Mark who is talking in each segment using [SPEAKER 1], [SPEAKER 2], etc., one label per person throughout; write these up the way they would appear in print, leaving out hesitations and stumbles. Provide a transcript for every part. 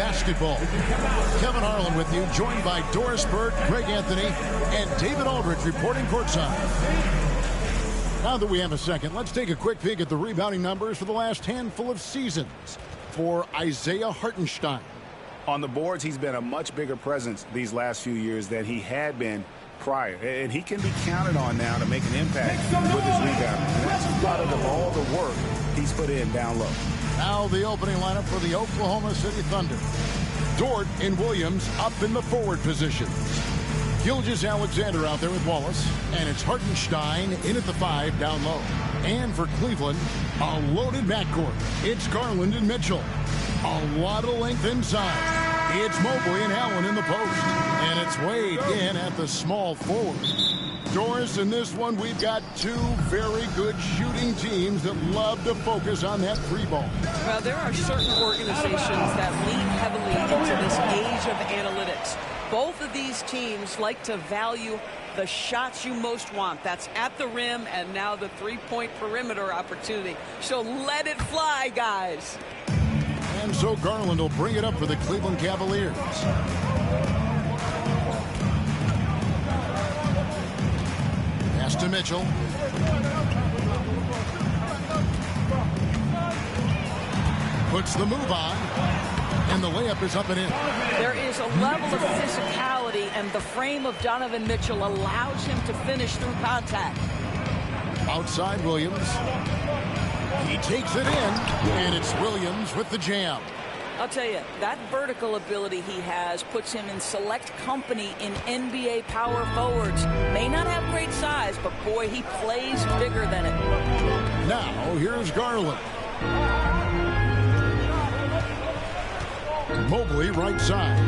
[SPEAKER 1] basketball. Kevin Harlan with you, joined by Doris Bird, Greg Anthony, and David Aldridge reporting courtside. Now that we have a second, let's take a quick peek at the rebounding numbers for the last handful of seasons for Isaiah Hartenstein.
[SPEAKER 2] On the boards, he's been a much bigger presence these last few years than he had been prior. And he can be counted on now to make an impact with his rebounding. And that's a product of all the work he's put in down low.
[SPEAKER 1] Now the opening lineup for the Oklahoma City Thunder. Dort and Williams up in the forward positions. Gilgeous-Alexander out there with Wallace. And it's Hartenstein in at the 5 down low. And for Cleveland, a loaded backcourt. It's Garland and Mitchell. A lot of length inside. It's Mobley and Allen in the post. And it's Wade in at the small forward. Doris, in this one, we've got two very good shooting teams that love to focus on that free ball.
[SPEAKER 3] Well, there are certain organizations that lean heavily into this age of analytics. Both of these teams like to value the shots you most want. That's at the rim and now the three-point perimeter opportunity. So let it fly, guys.
[SPEAKER 1] And so Garland will bring it up for the Cleveland Cavaliers. Pass to Mitchell. Puts the move on. And the layup is up and in.
[SPEAKER 3] There is a level of physicality, and the frame of Donovan Mitchell allows him to finish through contact.
[SPEAKER 1] Outside Williams. He takes it in, and it's Williams with the jam.
[SPEAKER 3] I'll tell you, that vertical ability he has puts him in select company in NBA power forwards. May not have great size, but boy, he plays bigger than it.
[SPEAKER 1] Now, here's Garland. Mobley right side.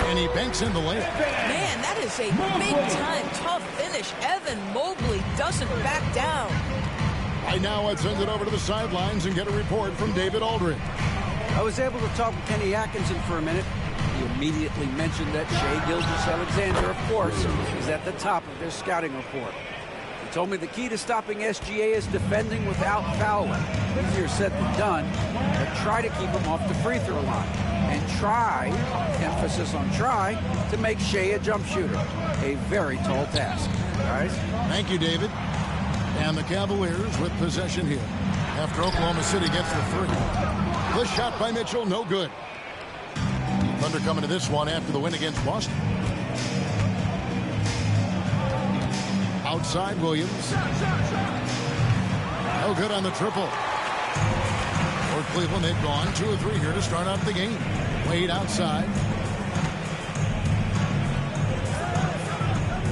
[SPEAKER 1] And he banks in the layup.
[SPEAKER 3] Man, that is a big-time tough finish. Evan Mobley doesn't back down.
[SPEAKER 1] Right now, let's send it over to the sidelines and get a report from David Aldridge.
[SPEAKER 4] I was able to talk with Kenny Atkinson for a minute. He immediately mentioned that Shai Gilgeous-Alexander, of course, is at the top of their scouting report. He told me the key to stopping SGA is defending without fouling. Easier said than done, but try to keep him off the free throw line. And try, emphasis on try, to make Shai a jump shooter. A very tall task. Guys?
[SPEAKER 1] Thank you, David. And the Cavaliers with possession here after Oklahoma City gets the 3. The shot by Mitchell, no good. Thunder coming to this one after the win against Boston. Outside Williams. No good on the triple. For Cleveland, they've gone 2 of 3 here to start off the game. Wade outside.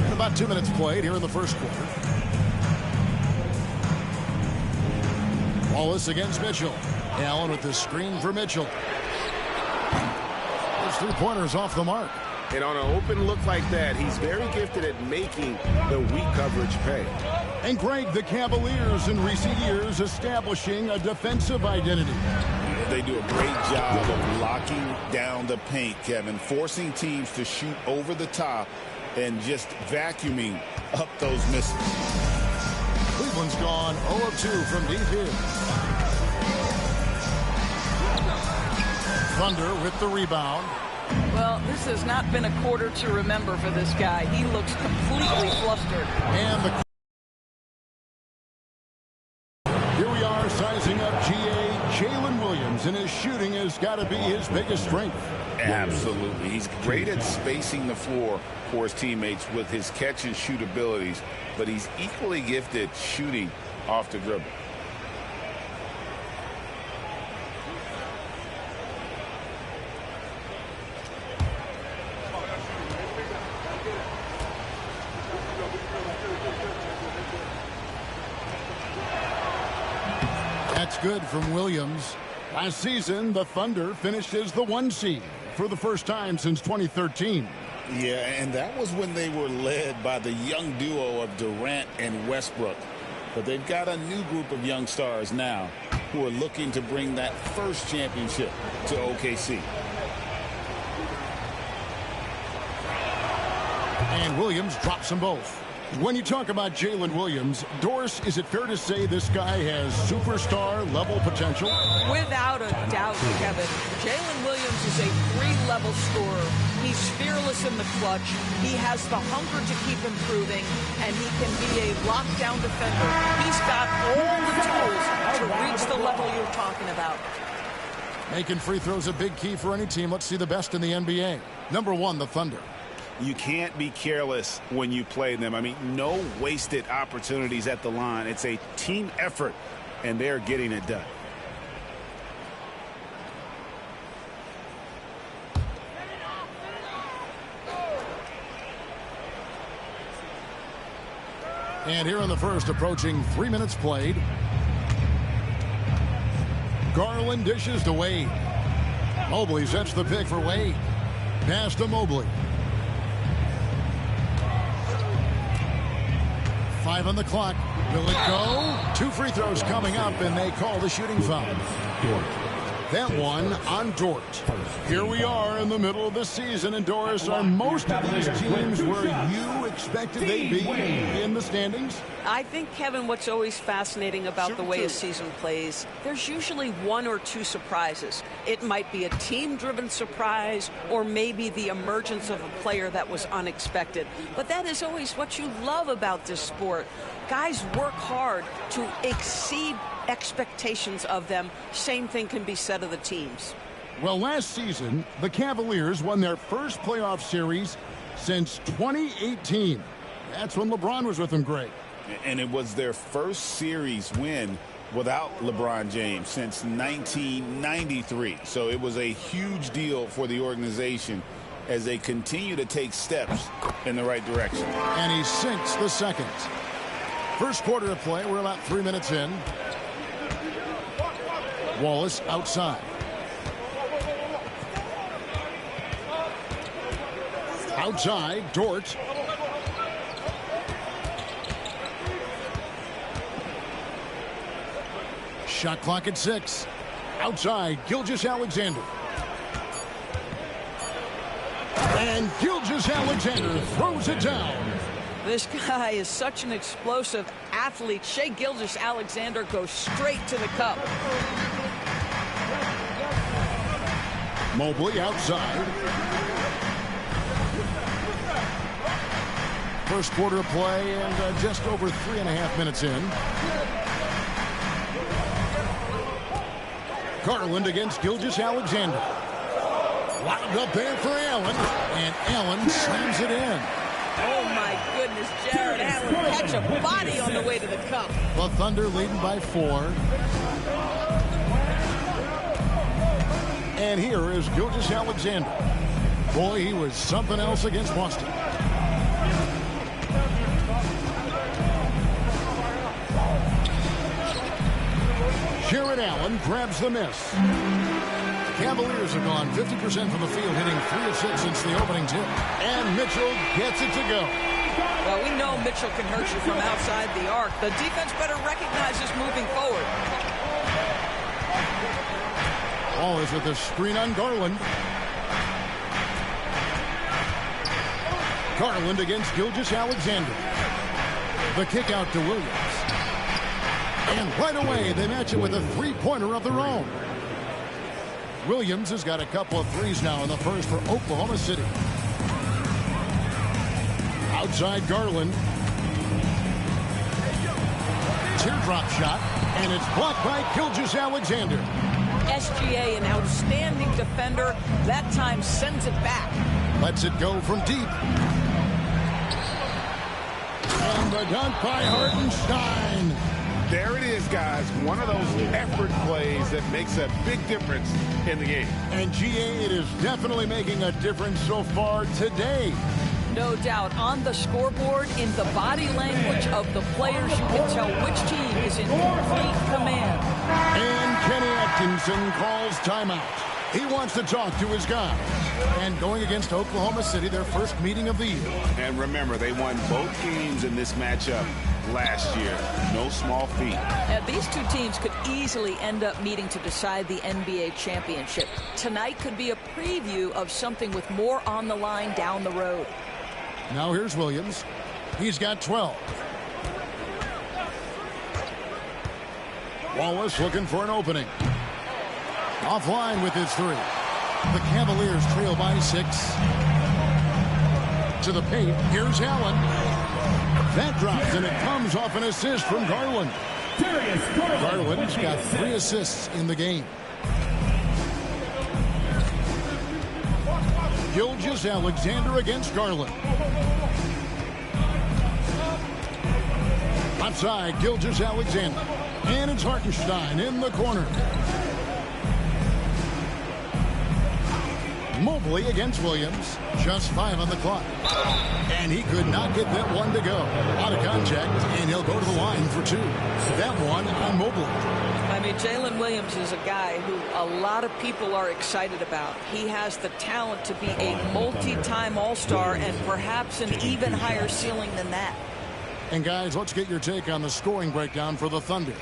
[SPEAKER 1] And about 2 minutes played here in the first quarter. Wallace against Mitchell. Allen with the screen for Mitchell. Those 3-pointers off the mark.
[SPEAKER 5] And on an open look like that, he's very gifted at making the weak coverage pay.
[SPEAKER 1] And Greg, the Cavaliers in recent years establishing a defensive identity.
[SPEAKER 2] They do a great job of locking down the paint, Kevin, forcing teams to shoot over the top and just vacuuming up those misses.
[SPEAKER 1] Cleveland's gone 0 of 2 from deep here. Thunder with the rebound.
[SPEAKER 3] Well, this has not been a quarter to remember for this guy. He looks completely flustered.
[SPEAKER 1] And here we are sizing up GA Jalen Williams, and his shooting has got to be his biggest strength.
[SPEAKER 2] Absolutely. He's great at spacing the floor for his teammates with his catch and shoot abilities, but he's equally gifted shooting off the dribble.
[SPEAKER 1] That's good from Williams. Last season, the Thunder finished as the 1 seed for the first time since 2013.
[SPEAKER 2] Yeah, and that was when they were led by the young duo of Durant and Westbrook. But they've got a new group of young stars now who are looking to bring that first championship to OKC.
[SPEAKER 1] And Williams drops them both. When you talk about Jalen Williams, Doris, is it fair to say this guy has superstar level potential?
[SPEAKER 3] Without a doubt, Kevin, Jalen Williams is a three-level scorer. He's fearless in the clutch. He has the hunger to keep improving, and he can be a lockdown defender. He's got all the tools to reach the level you're talking about.
[SPEAKER 1] Making free throws a big key for any team. Let's see the best in the NBA. Number 1, the Thunder.
[SPEAKER 5] You can't be careless when you play them. I mean, no wasted opportunities at the line. It's a team effort, and they're getting it done.
[SPEAKER 1] And here in the first, approaching 3 minutes played. Garland dishes to Wade. Mobley sets the pick for Wade. Pass to Mobley. 5 on the clock. Will it go? 2 free throws coming up, and they call the shooting foul. That one on Dort. Here we are in the middle of the season, and Doris, are most of these teams where you expected they'd be in the standings?
[SPEAKER 3] I think, Kevin, what's always fascinating about the way a season plays, there's usually 1 or 2 surprises. It might be a team-driven surprise, or maybe the emergence of a player that was unexpected. But that is always what you love about this sport. Guys work hard to exceed expectations of them. Same thing can be said of the teams.
[SPEAKER 1] Well, last season, the Cavaliers won their first playoff series since 2018. That's when LeBron was with them, Greg.
[SPEAKER 2] And it was their first series win without LeBron James since 1993. So it was a huge deal for the organization as they continue to take steps in the right direction.
[SPEAKER 1] And he sinks the second. First quarter of play, we're about 3 minutes in. Wallace outside. Outside, Dort. Shot clock at 6. Outside, Gilgeous-Alexander. And Gilgeous-Alexander throws it down.
[SPEAKER 3] This guy is such an explosive athlete. Shai Gilgeous-Alexander goes straight to the cup.
[SPEAKER 1] Mobley outside. First quarter of play, and just over 3.5 minutes in. Garland against Gilgeous-Alexander. Wound up there for Allen, and Allen slams it in.
[SPEAKER 3] Oh, my goodness, Jared Allen catch a body on the way to the cup.
[SPEAKER 1] The Thunder leading by 4. And here is Gilgeous-Alexander. Boy, he was something else against Boston. Jared Allen grabs the miss. Cavaliers have gone 50% from the field, hitting 3 of 6 since the opening tip. And Mitchell gets it to go.
[SPEAKER 3] Well, we know Mitchell can hurt you from outside the arc. The defense better recognize this moving forward.
[SPEAKER 1] Wallace with a screen on Garland. Garland against Gilgeous-Alexander. The kick out to Williams. And right away, they match it with a 3-pointer of their own. Williams has got a couple of threes now in the first for Oklahoma City. Outside Garland. Teardrop shot, and it's blocked by Gilgeous-Alexander.
[SPEAKER 3] SGA, an outstanding defender, that time sends it back.
[SPEAKER 1] Lets it go from deep. And the dunk by Hartenstein.
[SPEAKER 5] There it is, guys. One of those effort plays that makes a big difference in the game.
[SPEAKER 1] And GA, it is definitely making a difference so far today.
[SPEAKER 3] No doubt. On the scoreboard, in the body language of the players, you can tell which team is in complete command.
[SPEAKER 1] And Kenny Atkinson calls timeout. He wants to talk to his guys. And going against Oklahoma City, their first meeting of the year.
[SPEAKER 5] And remember, they won both games in this matchup last year. No small feat.
[SPEAKER 3] These two teams could easily end up meeting to decide the NBA championship. Tonight could be a preview of something with more on the line down the road.
[SPEAKER 1] Now here's Williams. He's got 12. Wallace looking for an opening. Offline with his 3. The Cavaliers trail by 6. To the paint. Here's Allen. That drops, and it comes off an assist from Garland. Garland's got 3 assists in the game. Gilgeous-Alexander against Garland. Outside, Gilgeous-Alexander. And it's Hartenstein in the corner. Mobley against Williams. Just 5 on the clock. And he could not get that one to go. Out of contact, and he'll go to the line for 2. That one on Mobley.
[SPEAKER 3] I mean, Jalen Williams is a guy who a lot of people are excited about. He has the talent to be a multi-time All-Star and perhaps an even higher ceiling than that.
[SPEAKER 1] And guys, let's get your take on the scoring breakdown for the Thunder.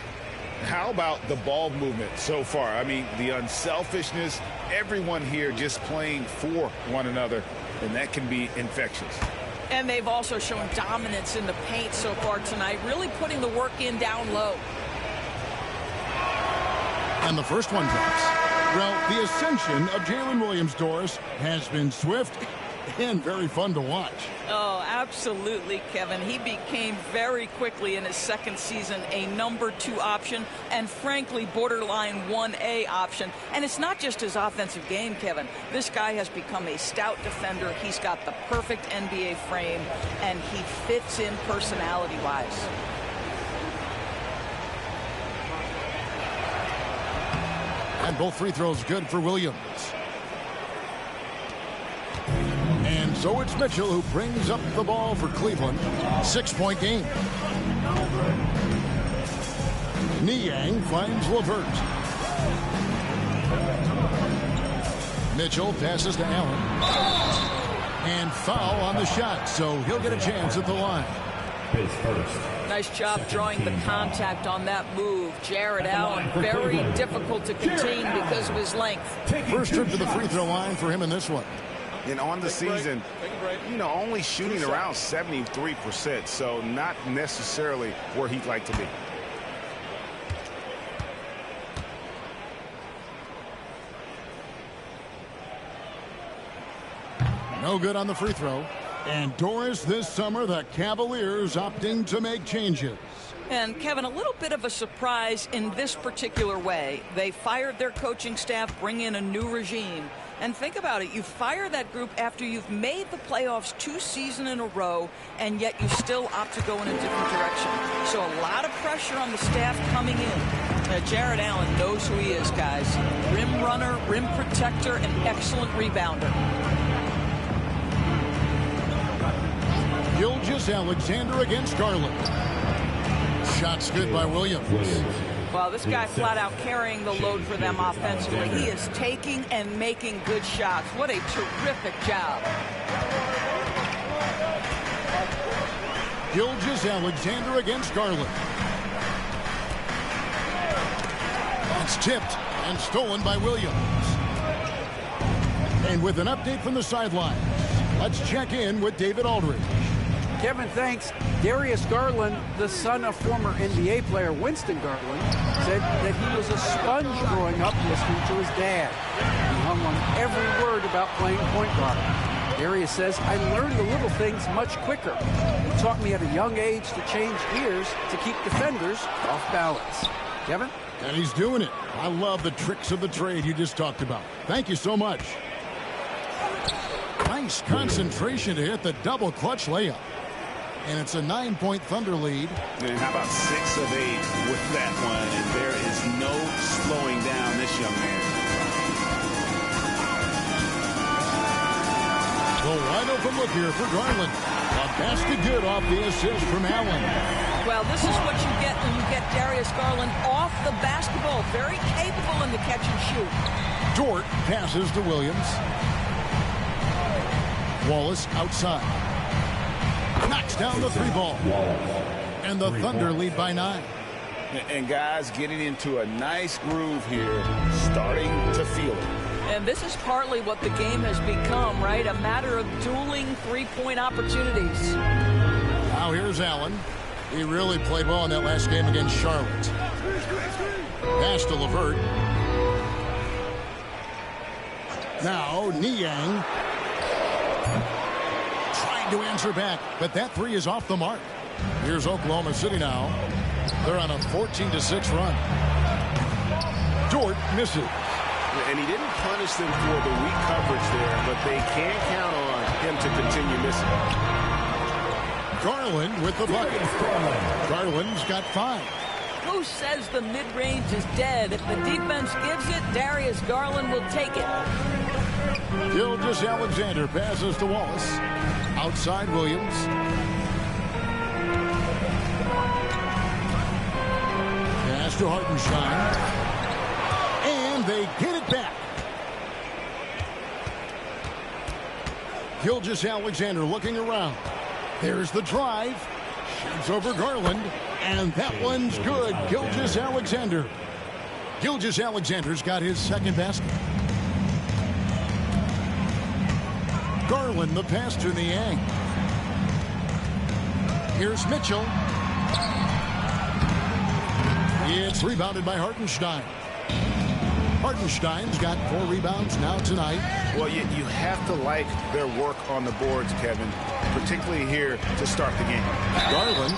[SPEAKER 5] How about the ball movement so far? I mean, the unselfishness, everyone here just playing for one another, and that can be infectious.
[SPEAKER 3] And they've also shown dominance in the paint so far tonight, really putting the work in down low.
[SPEAKER 1] And the first one drops. Well, the ascension of Jalen Williams, Doris, has been swift and very fun to watch.
[SPEAKER 3] Oh, absolutely, Kevin. He became very quickly in his second season a number 2 option and, frankly, borderline 1A option. And it's not just his offensive game, Kevin. This guy has become a stout defender. He's got the perfect NBA frame, and he fits in personality-wise.
[SPEAKER 1] And both free throws good for Williams. And so it's Mitchell who brings up the ball for Cleveland. 6-point game. Niang finds LeVert. Mitchell passes to Allen. And foul on the shot, so he'll get a chance at the line.
[SPEAKER 3] Nice job drawing the contact on that move. Jared Allen, very difficult to contain because of his length.
[SPEAKER 1] First trip to the free throw line for him in this one.
[SPEAKER 5] And on the season, only shooting around 73%, so not necessarily where he'd like to be.
[SPEAKER 1] No good on the free throw. And Doris, this summer, the Cavaliers opting to make changes.
[SPEAKER 3] And, Kevin, a little bit of a surprise in this particular way. They fired their coaching staff, bring in a new regime. And think about it. You fire that group after you've made the playoffs 2 seasons in a row, and yet you still opt to go in a different direction. So a lot of pressure on the staff coming in. Jared Allen knows who he is, guys. Rim runner, rim protector, and excellent rebounder.
[SPEAKER 1] Gilgeous-Alexander against Garland. Shots good by Williams.
[SPEAKER 3] Well, this guy flat out carrying the load for them offensively. He is taking and making good shots. What a terrific job.
[SPEAKER 1] Gilgeous-Alexander against Garland. It's tipped and stolen by Williams. And with an update from the sidelines, let's check in with David Aldridge.
[SPEAKER 4] Kevin, thanks. Darius Garland, the son of former NBA player Winston Garland, said that he was a sponge growing up listening to his dad. He hung on every word about playing point guard. Darius says, I learned the little things much quicker. He taught me at a young age to change gears to keep defenders off balance. Kevin?
[SPEAKER 1] And he's doing it. I love the tricks of the trade you just talked about. Thank you so much. Nice concentration to hit the double clutch layup. And it's a 9-point Thunder lead.
[SPEAKER 5] And how about 6 of 8 with that one? And there is no slowing down this young man.
[SPEAKER 1] The wide open look here for Garland. A basket good off the assist from Allen.
[SPEAKER 3] Well, this is what you get when you get Darius Garland off the basketball. Very capable in the catch and shoot.
[SPEAKER 1] Dort passes to Williams. Wallace outside. Knocks down the 3 ball. And the Thunder lead by 9.
[SPEAKER 2] And guys getting into a nice groove here, starting to feel it.
[SPEAKER 3] And this is partly what the game has become, right? A matter of dueling 3-point opportunities.
[SPEAKER 1] Now here's Allen. He really played well in that last game against Charlotte. Pass to LeVert. Now, Niang trying to answer back, but that three is off the mark. Here's Oklahoma City now. They're on a 14-6 run. Dort misses.
[SPEAKER 6] And he didn't punish them for the weak coverage there, but they can count on him to continue missing.
[SPEAKER 1] Garland with the bucket. Garland's got 5.
[SPEAKER 3] Who says the mid-range is dead? If the defense gives it, Darius Garland will take it.
[SPEAKER 1] Gilgeous-Alexander passes to Wallace. Outside Williams. Pass to Hartenstein. And they get it back. Gilgeous-Alexander looking around. There's the drive. Shoots over Garland. And that one's good. Gilgeous-Alexander. Gilgeous-Alexander's got his second basket. Garland the pass to Niang. Here's Mitchell. It's rebounded by Hartenstein. Hartenstein's got 4 rebounds now tonight.
[SPEAKER 5] Well, you have to like their work on the boards, Kevin, particularly here to start the game.
[SPEAKER 1] Garland,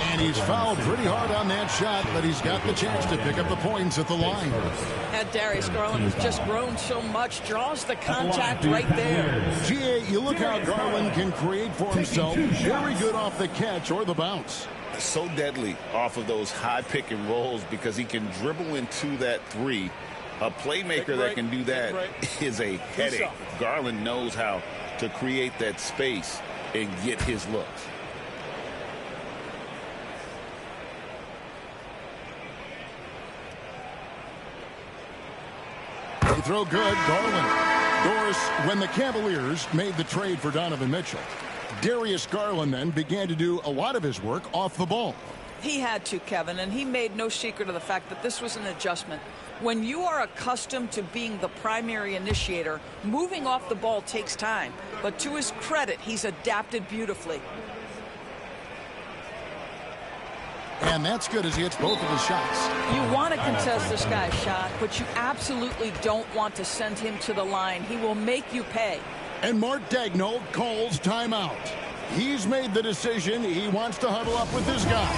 [SPEAKER 1] and he's fouled pretty hard on that shot, but he's got the chance to pick up the points at the line.
[SPEAKER 3] And Darius Garland has just grown so much, draws the contact right there.
[SPEAKER 1] GA, you look how Garland can create for himself. Very good off the catch or the bounce.
[SPEAKER 2] So deadly off of those high pick and rolls because he can dribble into that three. A playmaker that can do that is a headache. Garland knows how to create that space and get his looks.
[SPEAKER 1] They throw good. Garland. Doris, when the Cavaliers made the trade for Donovan Mitchell, Darius Garland then began to do a lot of his work off the ball.
[SPEAKER 3] He had to, Kevin, and he made no secret of the fact that this was an adjustment. When you are accustomed to being the primary initiator, moving off the ball takes time. But to his credit, he's adapted beautifully.
[SPEAKER 1] And that's good as he hits both of his shots.
[SPEAKER 3] You want to contest this guy's shot, but you absolutely don't want to send him to the line. He will make you pay.
[SPEAKER 1] And Mark Daigneault calls timeout. He's made the decision. He wants to huddle up with this guy.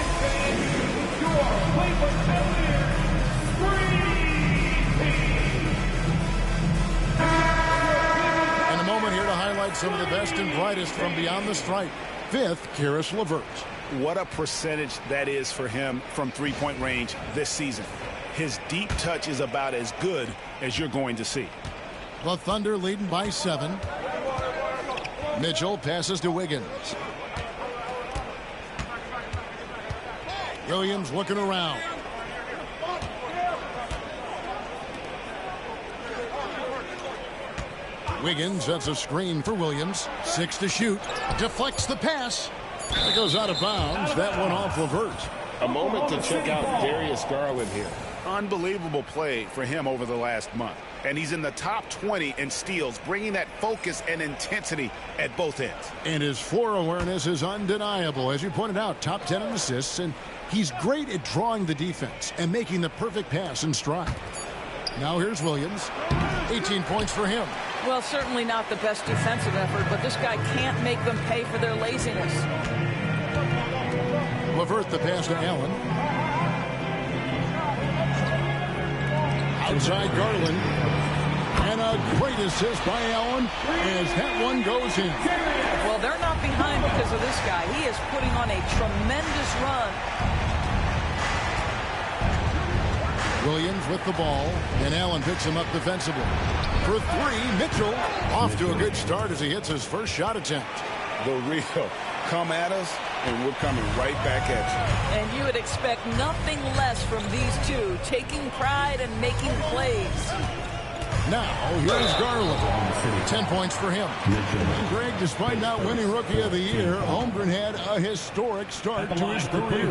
[SPEAKER 1] And a moment here to highlight some of the best and brightest from beyond the stripe. 5th, Karis LeVert.
[SPEAKER 5] What a percentage that is for him from three-point range this season. His deep touch is about as good as you're going to see.
[SPEAKER 1] The Thunder leading by 7. Mitchell passes to Wiggins. Williams looking around. Wiggins sets a screen for Williams. 6 to shoot. Deflects the pass. It goes out of bounds. That one off LeVert.
[SPEAKER 2] A moment to check out Darius Garland here.
[SPEAKER 5] Unbelievable play for him over the last month. And he's in the top 20 in steals, bringing that focus and intensity at both ends.
[SPEAKER 1] And his floor awareness is undeniable. As you pointed out, top 10 in assists, and he's great at drawing the defense and making the perfect pass in stride. Now here's Williams. 18 points for him.
[SPEAKER 3] Well, certainly not the best defensive effort, but this guy can't make them pay for their laziness.
[SPEAKER 1] LeVert the pass to Allen. Outside Garland. And a great assist by Allen as that one goes in.
[SPEAKER 3] Well, they're not behind because of this guy. He is putting on a tremendous run.
[SPEAKER 1] Williams with the ball, and Allen picks him up defensively. For 3, Mitchell off to a good start as he hits his first shot attempt.
[SPEAKER 2] The real come at us, and we're coming right back at you.
[SPEAKER 3] And you would expect nothing less from these two, taking pride and making plays.
[SPEAKER 1] Now, here's Garland. 10 points for him. And Greg, despite not winning Rookie of the Year, Holmgren had a historic start to his career.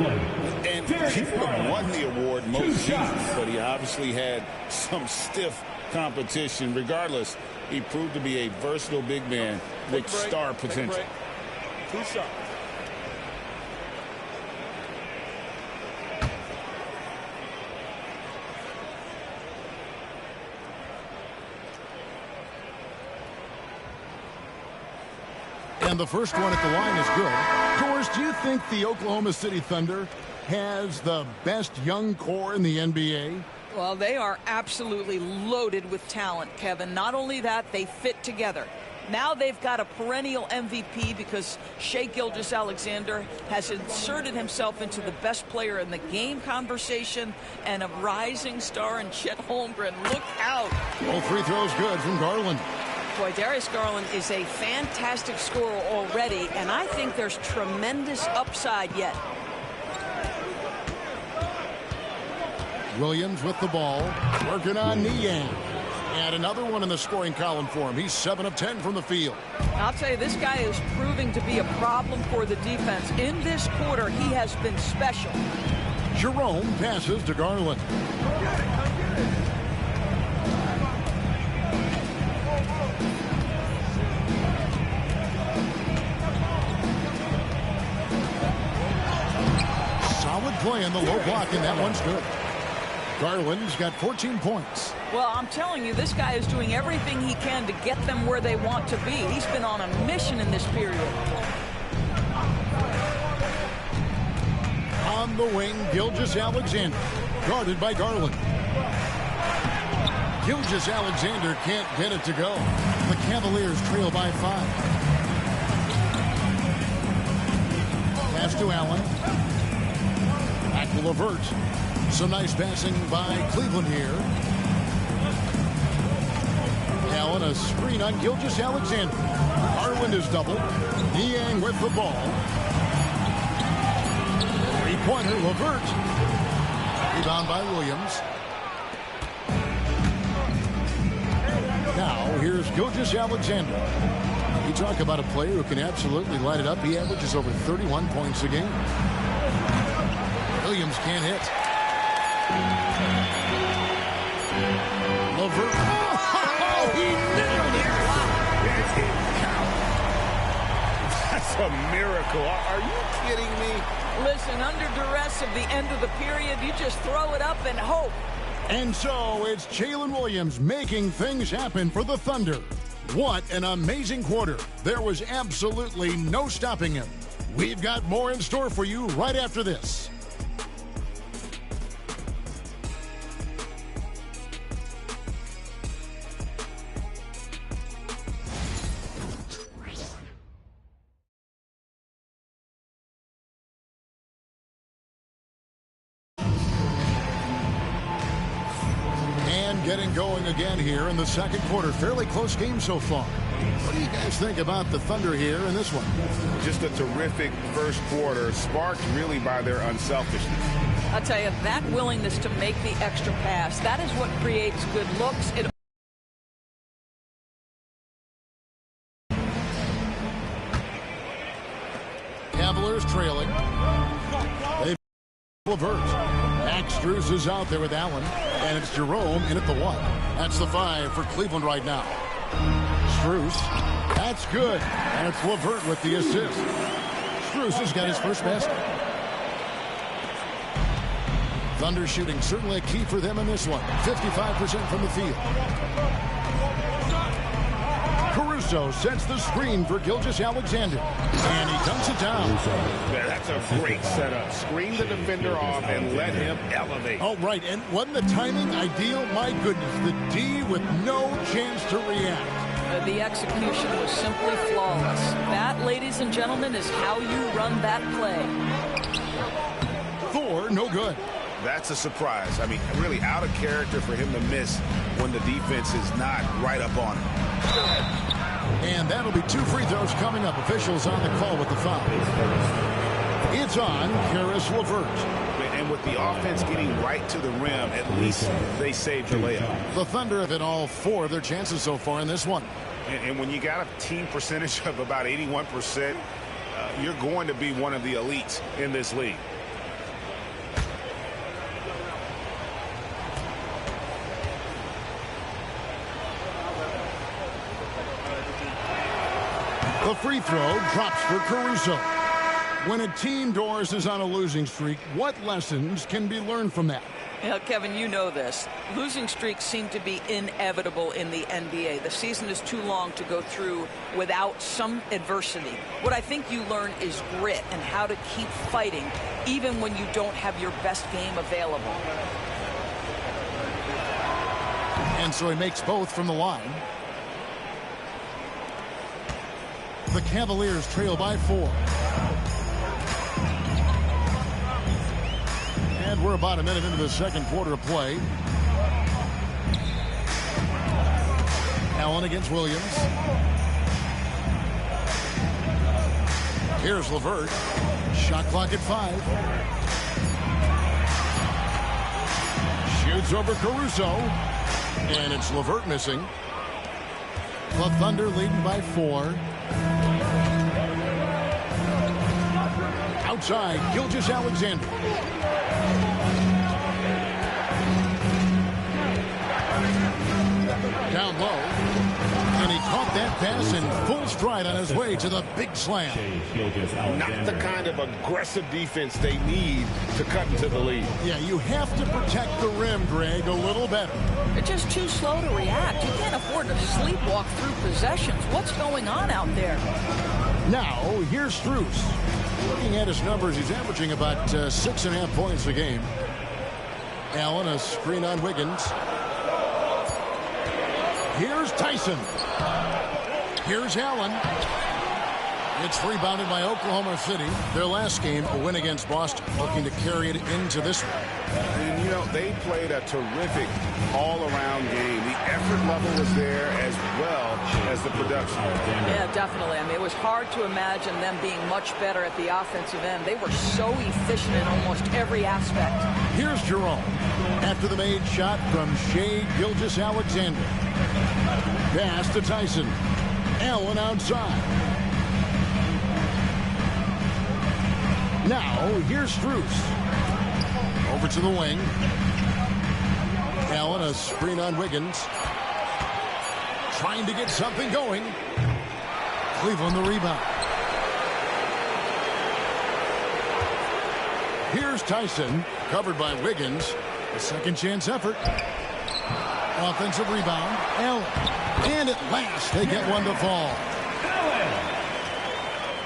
[SPEAKER 2] And he would have won the award most seasons, but he obviously had some stiff competition. Regardless, he proved to be a versatile big man with star potential.
[SPEAKER 6] 2 shots.
[SPEAKER 1] And the first one at the line is good. Doris, do you think the Oklahoma City Thunder has the best young core in the NBA?
[SPEAKER 7] Well, they are absolutely loaded with talent, Kevin. Not only that, they fit together. Now they've got a perennial MVP because Shai Gilgeous-Alexander has inserted himself into the best player in the game conversation, and a rising star in Chet Holmgren. Look out.
[SPEAKER 1] All free throws good from Garland.
[SPEAKER 3] Boy, Darius Garland is a fantastic scorer already, and I think there's tremendous upside yet.
[SPEAKER 1] Williams with the ball, working on Niang. And another one in the scoring column for him. He's 7 of 10 from the field.
[SPEAKER 3] I'll tell you, this guy is proving to be a problem for the defense. In this quarter, he has been special.
[SPEAKER 1] Jerome passes to Garland. Solid play in the low block, and that one's good. Garland's got 14 points.
[SPEAKER 3] Well, I'm telling you, this guy is doing everything he can to get them where they want to be. He's been on a mission in this period.
[SPEAKER 1] On the wing, Gilgeous-Alexander, guarded by Garland. Gilgeous-Alexander can't get it to go. The Cavaliers trail by 5. Pass to Allen. Back to LeVert. Some nice passing by Cleveland here. Allen, a screen on Gilgeous-Alexander. Garland is doubled. Niang with the ball. Three-pointer, LeVert. Rebound by Williams. Now, here's Gilgeous-Alexander. You talk about a player who can absolutely light it up. He averages over 31 points a game. Williams can't hit. LeVert. Oh, he nailed it.
[SPEAKER 5] That didn't count. That's a miracle. Are you kidding me?
[SPEAKER 3] Listen, under duress of the end of the period, you just throw it up and hope.
[SPEAKER 1] And so it's Jalen Williams making things happen for the Thunder. What an amazing quarter. There was absolutely no stopping him. We've got more in store for you right after this. Getting going again here in the second quarter. Fairly close game so far. What do you guys think about the Thunder here in this one?
[SPEAKER 5] Just a terrific first quarter, sparked really by their unselfishness.
[SPEAKER 3] I'll tell you, that willingness to make the extra pass, that is what creates good looks.
[SPEAKER 1] Cavaliers trailing. They've LeVert. Max Strus is out there with Allen, and it's Jerome in at the 1. That's the 5 for Cleveland right now. Strus, that's good, and it's LeVert with the assist. Strus has got his first basket. Thunder shooting certainly a key for them in this one. 55% from the field. Caruso sets the screen for Gilgeous-Alexander, and he dunks it down.
[SPEAKER 5] That's a great setup. Screen the defender off and let him elevate.
[SPEAKER 1] Oh, right, and wasn't the timing ideal? My goodness, the D with no chance to react.
[SPEAKER 3] The execution was simply flawless. That, ladies and gentlemen, is how you run that play.
[SPEAKER 1] Thor, no good.
[SPEAKER 5] That's a surprise. I mean, really out of character for him to miss when the defense is not right up on him.
[SPEAKER 1] And that'll be 2 free throws coming up. Officials on the call with the foul. It's on Caris LeVert.
[SPEAKER 5] And with the offense getting right to the rim, at least they saved the layup.
[SPEAKER 1] The Thunder have hit all 4 of their chances so far in this one.
[SPEAKER 5] And when you got a team percentage of about 81%, you're going to be one of the elites in this league.
[SPEAKER 1] The free throw drops for Caruso. When a team, Doris, is on a losing streak, what lessons can be learned from that?
[SPEAKER 7] Yeah, Kevin, you know this. Losing streaks seem to be inevitable in the NBA. The season is too long to go through without some adversity. What I think you learn is grit and how to keep fighting even when you don't have your best game available.
[SPEAKER 1] And so he makes both from the line. The Cavaliers trail by 4. And we're about a minute into the second quarter of play. Allen against Williams. Here's LeVert. Shot clock at 5. Shoots over Caruso. And it's LeVert missing. The Thunder leading by 4. Outside, Gilgeous-Alexander. Down low. And he caught that pass in full stride on his way to the big slam.
[SPEAKER 6] Not the kind of aggressive defense they need to cut into the lead.
[SPEAKER 1] Yeah, you have to protect the rim, Greg, a little better.
[SPEAKER 7] They're just too slow to react. You can't afford to sleepwalk through possessions. What's going on out there?
[SPEAKER 1] Now, here's Strus. Looking at his numbers, he's averaging about 6.5 points a game. Allen, a screen on Wiggins. Here's Tyson. Here's Allen. It's rebounded by Oklahoma City. Their last game, a win against Boston, looking to carry it into this one.
[SPEAKER 5] And, you know, they played a terrific all-around game. The effort level was there as well as the production.
[SPEAKER 7] Yeah, definitely. I mean, it was hard to imagine them being much better at the offensive end. They were so efficient in almost every aspect.
[SPEAKER 1] Here's Jerome. After the made shot from Shai Gilgeous-Alexander. Pass to Tyson. Allen outside. Now, here's Strus. Over to the wing. Allen, a screen on Wiggins. Trying to get something going. Cleveland the rebound. Here's Tyson, covered by Wiggins. A second chance effort. Offensive rebound. Allen. And at last, they get one to fall.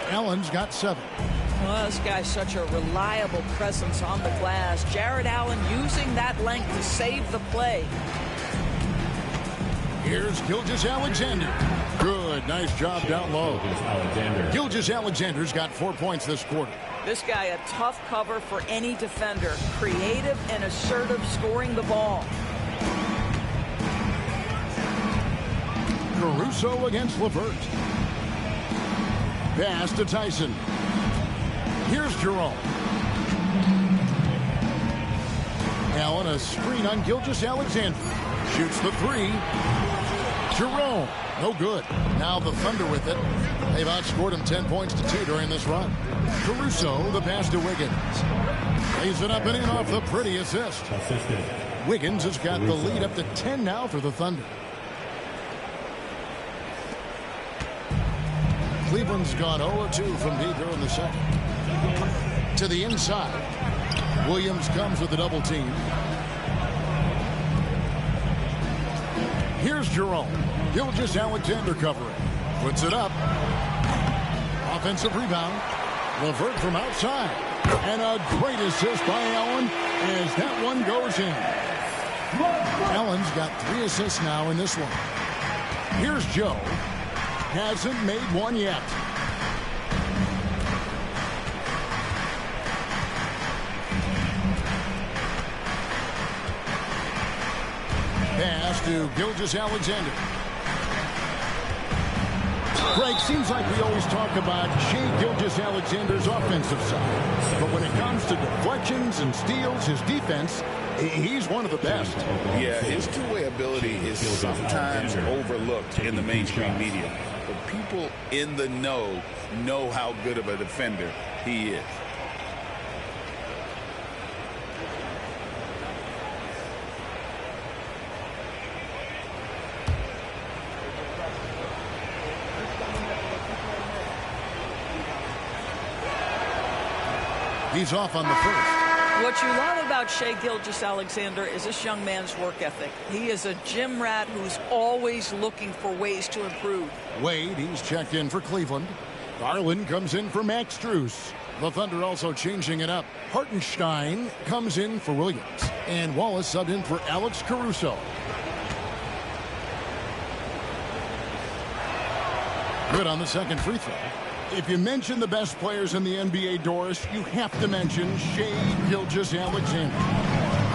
[SPEAKER 1] Allen's got 7.
[SPEAKER 7] Well, this guy's such a reliable presence on the glass. Jared Allen using that length to save the play.
[SPEAKER 1] Here's Gilgeous-Alexander. Good, nice job down low. Gilgeous-Alexander's got 4 points this quarter.
[SPEAKER 7] This guy a tough cover for any defender. Creative and assertive scoring the ball.
[SPEAKER 1] Caruso against LeVert. Pass to Tyson. Here's Jerome. Allen, a screen on Gilgeous-Alexander. Shoots the 3. Jerome, no good. Now the Thunder with it. They've outscored him 10 points to 2 during this run. Caruso, the pass to Wiggins. Lays it up and in off the pretty assist. Wiggins has got the lead up to 10 now for the Thunder. Cleveland's gone 0-2 from deep here in the second. To the inside. Williams comes with a double team. Here's Jerome. Gilgeous-Alexander covering. Puts it up. Offensive rebound. LeVert from outside. And a great assist by Allen as that one goes in. Allen's got 3 assists now in this one. Here's Joe. Hasn't made one yet. Pass to Gilgeous-Alexander. Greg, seems like we always talk about Shai Gilgeous-Alexander's offensive side. But when it comes to deflections and steals, his defense, he's one of the best.
[SPEAKER 5] Yeah, his two-way ability is sometimes overlooked in the mainstream media. But people in the know how good of a defender he is.
[SPEAKER 1] He's off on the first.
[SPEAKER 7] What you love about Shai Gilgeous-Alexander is this young man's work ethic. He is a gym rat who's always looking for ways to improve.
[SPEAKER 1] Wade, he's checked in for Cleveland. Garland comes in for Max Strus. The Thunder also changing it up. Hartenstein comes in for Williams. And Wallace subbed in for Alex Caruso. Good on the second free throw. If you mention the best players in the NBA, Doris, you have to mention Shai Gilgeous-Alexander.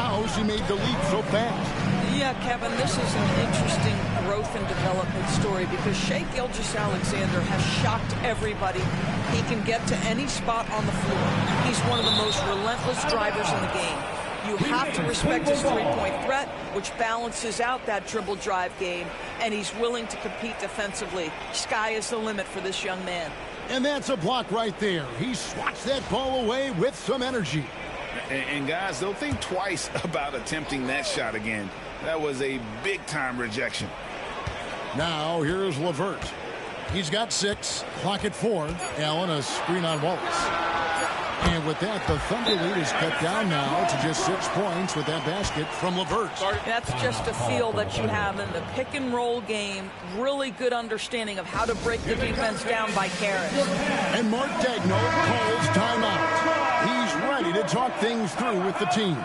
[SPEAKER 1] How's he made the leap so fast?
[SPEAKER 7] Yeah, Kevin, this is an interesting growth and development story because Shai Gilgeous-Alexander has shocked everybody. He can get to any spot on the floor. He's one of the most relentless drivers in the game. You have to respect his three-point threat, which balances out that dribble drive game, and he's willing to compete defensively. Sky is the limit for this young man.
[SPEAKER 1] And that's a block right there. He swats that ball away with some energy.
[SPEAKER 5] And guys, they'll think twice about attempting that shot again. That was a big-time rejection.
[SPEAKER 1] Now here's LeVert. He's got 6. Clock at 4. Allen, a screen on Wallace. And with that, the Thunder lead is cut down now to just 6 points with that basket from LeVert.
[SPEAKER 7] That's just a feel that you have in the pick-and-roll game. Really good understanding of how to break the defense down by Karras.
[SPEAKER 1] And Mark Daigneault calls timeout. He's ready to talk things through with the team.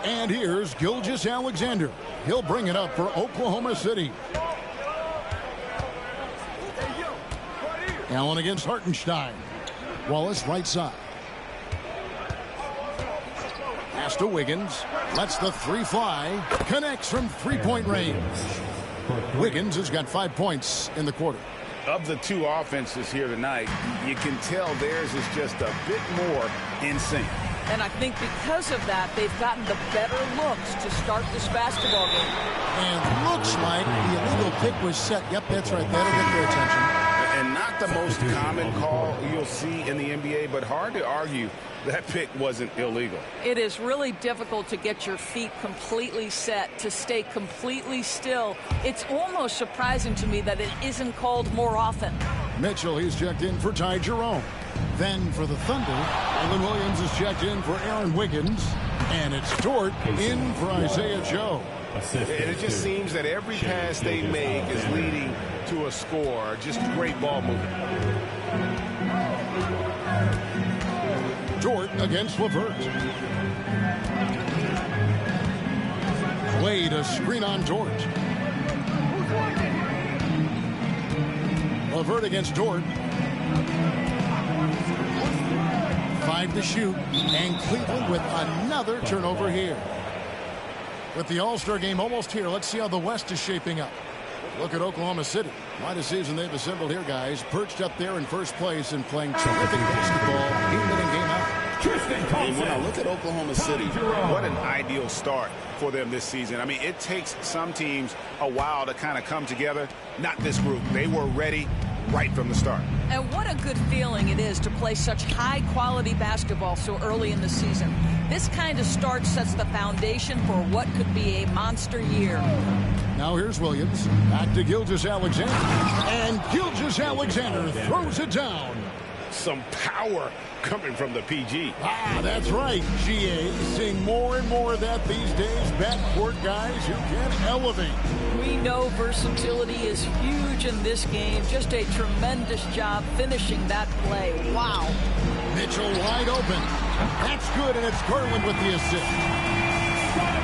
[SPEAKER 1] And here's Gilgeous-Alexander. He'll bring it up for Oklahoma City. Allen against Hartenstein. Wallace right side. Pass to Wiggins. Lets the 3 fly. Connects from three-point range. Wiggins has got 5 points in the quarter.
[SPEAKER 5] Of the two offenses here tonight, you can tell theirs is just a bit more in sync.
[SPEAKER 7] And I think because of that, they've gotten the better looks to start this basketball game.
[SPEAKER 1] And looks like the illegal pick was set. Yep, that's right. That'll get their attention.
[SPEAKER 5] And not the most common call you'll see in the NBA, but hard to argue that pick wasn't illegal.
[SPEAKER 7] It is really difficult to get your feet completely set, to stay completely still. It's almost surprising to me that it isn't called more often.
[SPEAKER 1] Mitchell, he's checked in for Ty Jerome. Then for the Thunder, Alan Williams is checked in for Aaron Wiggins. And it's Dort in for Isaiah Joe.
[SPEAKER 6] And it just seems that every pass they make is leading to a score. Just great ball movement.
[SPEAKER 1] Dort against LeVert. Wade, a screen on Dort. LeVert against Dort. 5 to shoot. And Cleveland with another turnover here. With the All-Star game almost here, let's see how the West is shaping up. Look at Oklahoma City. What a season they've assembled here, guys. Perched up there in first place and playing terrific basketball game in and game out.
[SPEAKER 2] And when I look at Oklahoma City,
[SPEAKER 5] What an ideal start for them this season. I mean, it takes some teams a while to kind of come together. Not this group. They were ready right from the start.
[SPEAKER 7] And what a good feeling it is to play such high-quality basketball so early in the season. This kind of start sets the foundation for what could be a monster year.
[SPEAKER 1] Now here's Williams. Back to Gilgeous-Alexander. And Gilgeous-Alexander throws it down.
[SPEAKER 6] Some power coming from the PG.
[SPEAKER 1] Ah, that's right, GA. Seeing more and more of that these days. Backcourt guys who can elevate.
[SPEAKER 7] We know versatility is huge in this game. Just a tremendous job finishing that play. Wow.
[SPEAKER 1] Mitchell wide open. That's good, and it's Garland with the assist.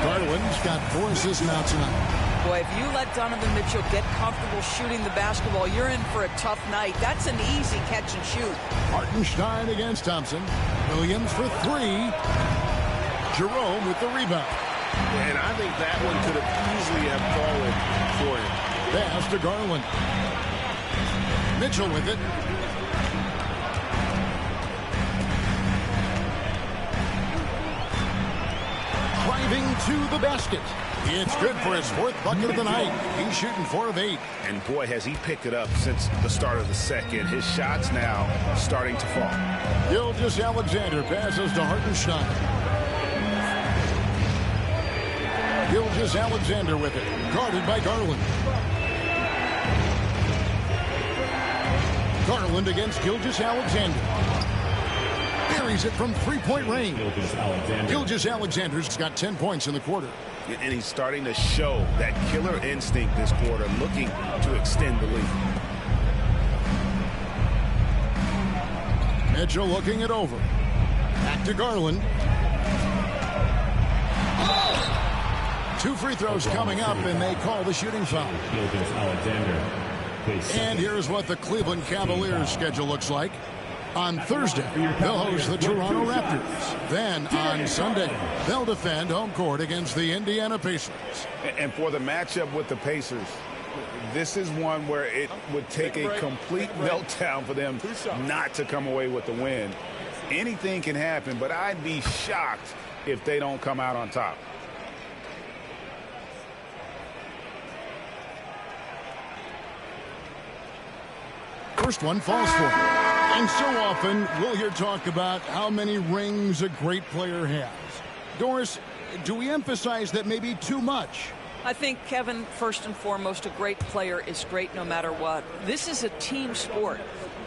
[SPEAKER 1] Garland's got 4 assists now tonight.
[SPEAKER 7] Boy, if you let Donovan Mitchell get comfortable shooting the basketball, you're in for a tough night. That's an easy catch and shoot.
[SPEAKER 1] Hartenstein against Thompson. Williams for 3. Jerome with the rebound.
[SPEAKER 6] And I think that one could have easily have fallen for him.
[SPEAKER 1] Pass to Garland. Mitchell with it. Driving to the basket. It's good for his 4th bucket of the night. He's shooting 4 of 8.
[SPEAKER 6] And boy, has he picked it up since the start of the second. His shots now starting to fall.
[SPEAKER 1] Gilgeous-Alexander passes to Hartenstein. Gilgeous-Alexander with it, guarded by Garland. Garland against Gilgeous-Alexander. Buries it from 3-point range. Gilgeous-Alexander's got 10 points in the quarter.
[SPEAKER 6] And he's starting to show that killer instinct this quarter, looking to extend the lead.
[SPEAKER 1] Mitchell looking it over. Back to Garland. 2 free throws coming up, and they call the shooting foul. And here's what the Cleveland Cavaliers schedule looks like. On Thursday, they'll host the Toronto Raptors. Then on Sunday, they'll defend home court against the Indiana Pacers.
[SPEAKER 5] And for the matchup with the Pacers, this is one where it would take a complete meltdown for them not to come away with the win. Anything can happen, but I'd be shocked if they don't come out on top.
[SPEAKER 1] First one falls for him. And so often we'll hear talk about how many rings a great player has. Doris, do we emphasize that maybe too much?
[SPEAKER 3] I think, Kevin, first and foremost, a great player is great no matter what. This is a team sport,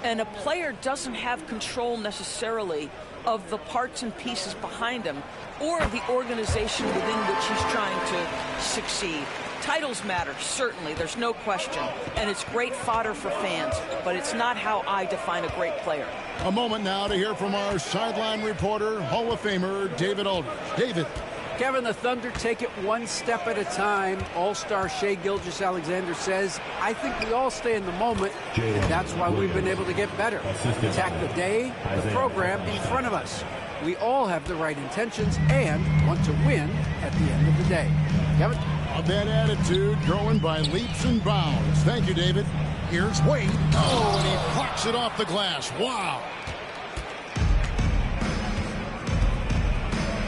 [SPEAKER 3] and a player doesn't have control necessarily of the parts and pieces behind him or the organization within which he's trying to succeed. Titles matter, certainly, there's no question, and it's great fodder for fans, but it's not how I define a great player.
[SPEAKER 1] A moment now to hear from our sideline reporter, Hall of Famer David Aldridge. David.
[SPEAKER 4] Kevin, the Thunder take it one step at a time. All-star Shai Gilgeous-Alexander says, I think we all stay in the moment, and that's why we've been able to get better. Attack the day, the program in front of us. We all have the right intentions and want to win at the end of the day. Kevin?
[SPEAKER 1] A bad attitude growing by leaps and bounds. Thank you, David. Here's Wade. Oh, and he plucks it off the glass. Wow.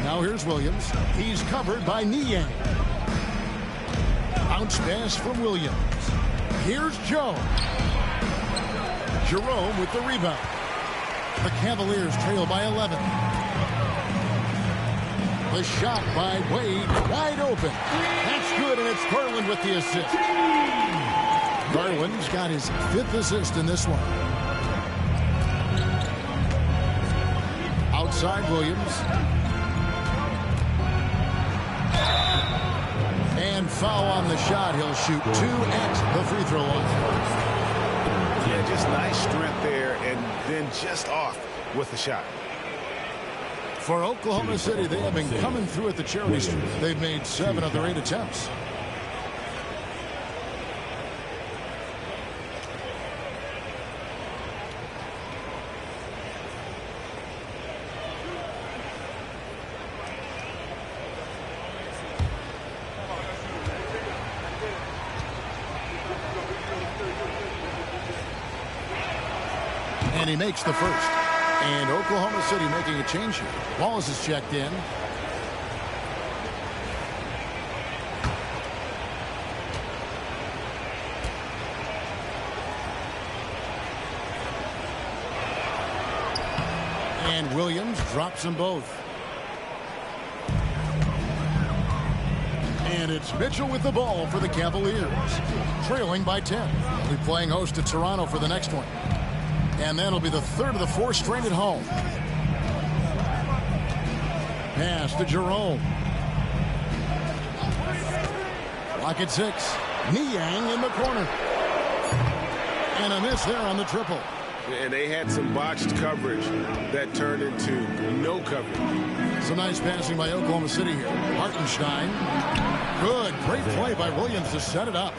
[SPEAKER 1] Now here's Williams. He's covered by Niang. Bounce pass from Williams. Here's Joe. Jerome with the rebound. The Cavaliers trail by 11. The shot by Wade, wide open. That's good, and it's Garland with the assist. Garland's got his 5th assist in this one. Outside Williams. And foul on the shot. He'll shoot 2 at the free throw line.
[SPEAKER 5] Yeah, just nice strength there, and then just off with the shot.
[SPEAKER 1] For Oklahoma City, they have been coming through at the charity stripe. They've made 7 of their 8 attempts. And he makes the first. And Oklahoma City making a change here. Wallace is checked in. And Williams drops them both. And it's Mitchell with the ball for the Cavaliers. Trailing by 10. They'll be playing host to Toronto for the next one. And that'll be the 3rd of the 4 straight at home. Pass to Jerome. Clock at 6. Niang in the corner. And a miss there on the triple.
[SPEAKER 6] And they had some botched coverage that turned into no coverage.
[SPEAKER 1] Some nice passing by Oklahoma City here. Hartenstein. Good. Great play by Williams to set it up.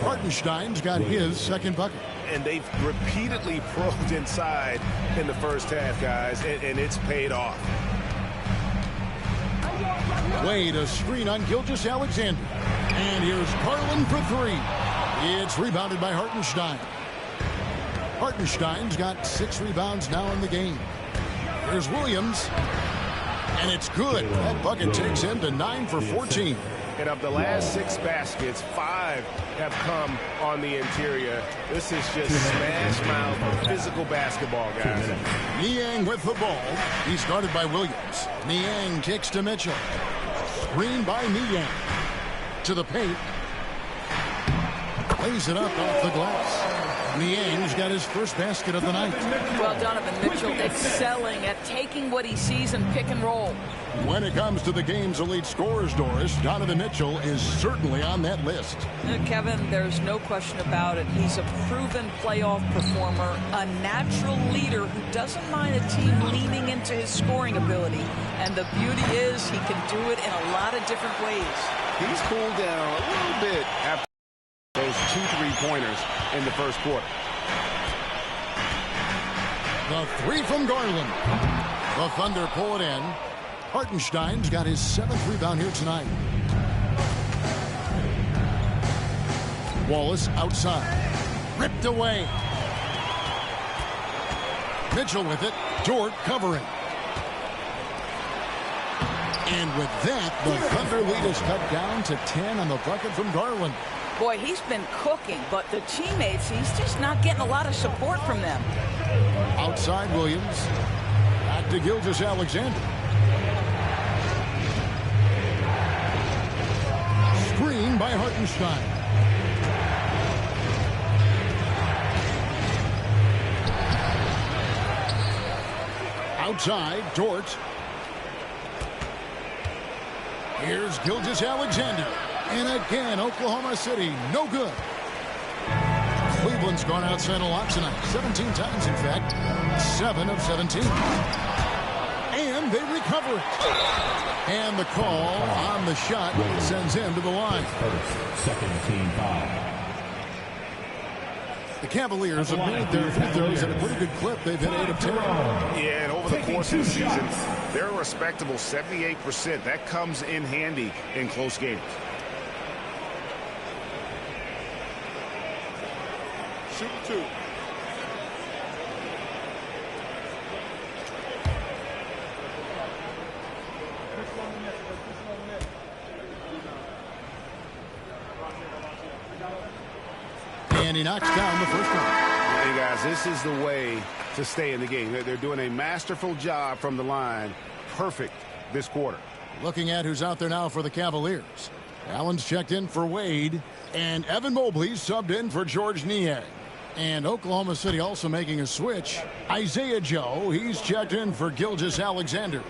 [SPEAKER 1] Hartenstein's got his 2nd bucket.
[SPEAKER 6] And they've repeatedly probed inside in the first half, guys, and it's paid off.
[SPEAKER 1] Wade, a screen on Gilgeous-Alexander. And here's Garland for 3. It's rebounded by Hartenstein. Hartenstein's got 6 rebounds now in the game. Here's Williams. And it's good. That bucket takes him to 9 for 14.
[SPEAKER 6] And of the last 6 baskets, 5 have come on the interior. This is just smash mouth physical basketball, guys.
[SPEAKER 1] Niang with the ball. He's guarded by Williams. Niang kicks to Mitchell. Screen by Niang. To the paint. Lays it up off the glass. Niang's got his first basket of the night.
[SPEAKER 7] Well, Donovan Mitchell excelling at taking what he sees in pick and roll.
[SPEAKER 1] When it comes to the game's elite scorers, Doris, Donovan Mitchell is certainly on that list.
[SPEAKER 7] Kevin, there's no question about it. He's a proven playoff performer, a natural leader who doesn't mind a team leaning into his scoring ability. And the beauty is he can do it in a lot of different ways.
[SPEAKER 6] He's cooled down a little bit after those 2 3-pointers in the first quarter.
[SPEAKER 1] The 3 from Garland. The Thunder pull it in. Hartenstein's got his 7th rebound here tonight. Wallace outside. Ripped away. Mitchell with it. Dort covering. And with that, the Thunder lead is cut down to 10 on the bucket from Garland.
[SPEAKER 7] Boy, he's been cooking, but the teammates, he's just not getting a lot of support from them.
[SPEAKER 1] Outside Williams. Back to Gilgeous-Alexander. Screen by Hartenstein. Outside, Dort. Here's Gilgeous-Alexander. And again, Oklahoma City, no good. Cleveland's gone outside a lot tonight. 17 times, in fact. 7 of 17. And they recover it. And the call on the shot sends him to the line.
[SPEAKER 8] Second team foul.
[SPEAKER 1] The Cavaliers have made their free throws at a pretty good clip. They've hit 8 of 10.
[SPEAKER 6] Yeah, and over the course of the season, they're a respectable 78%. That comes in handy in close games.
[SPEAKER 5] Shoot 2.
[SPEAKER 1] And he knocks down the first one.
[SPEAKER 6] Hey, guys, this is the way to stay in the game. They're doing a masterful job from the line. Perfect this quarter.
[SPEAKER 1] Looking at who's out there now for the Cavaliers. Allen's checked in for Wade. And Evan Mobley subbed in for George Niang. And Oklahoma City also making a switch. Isaiah Joe, he's checked in for Gilgeous-Alexander.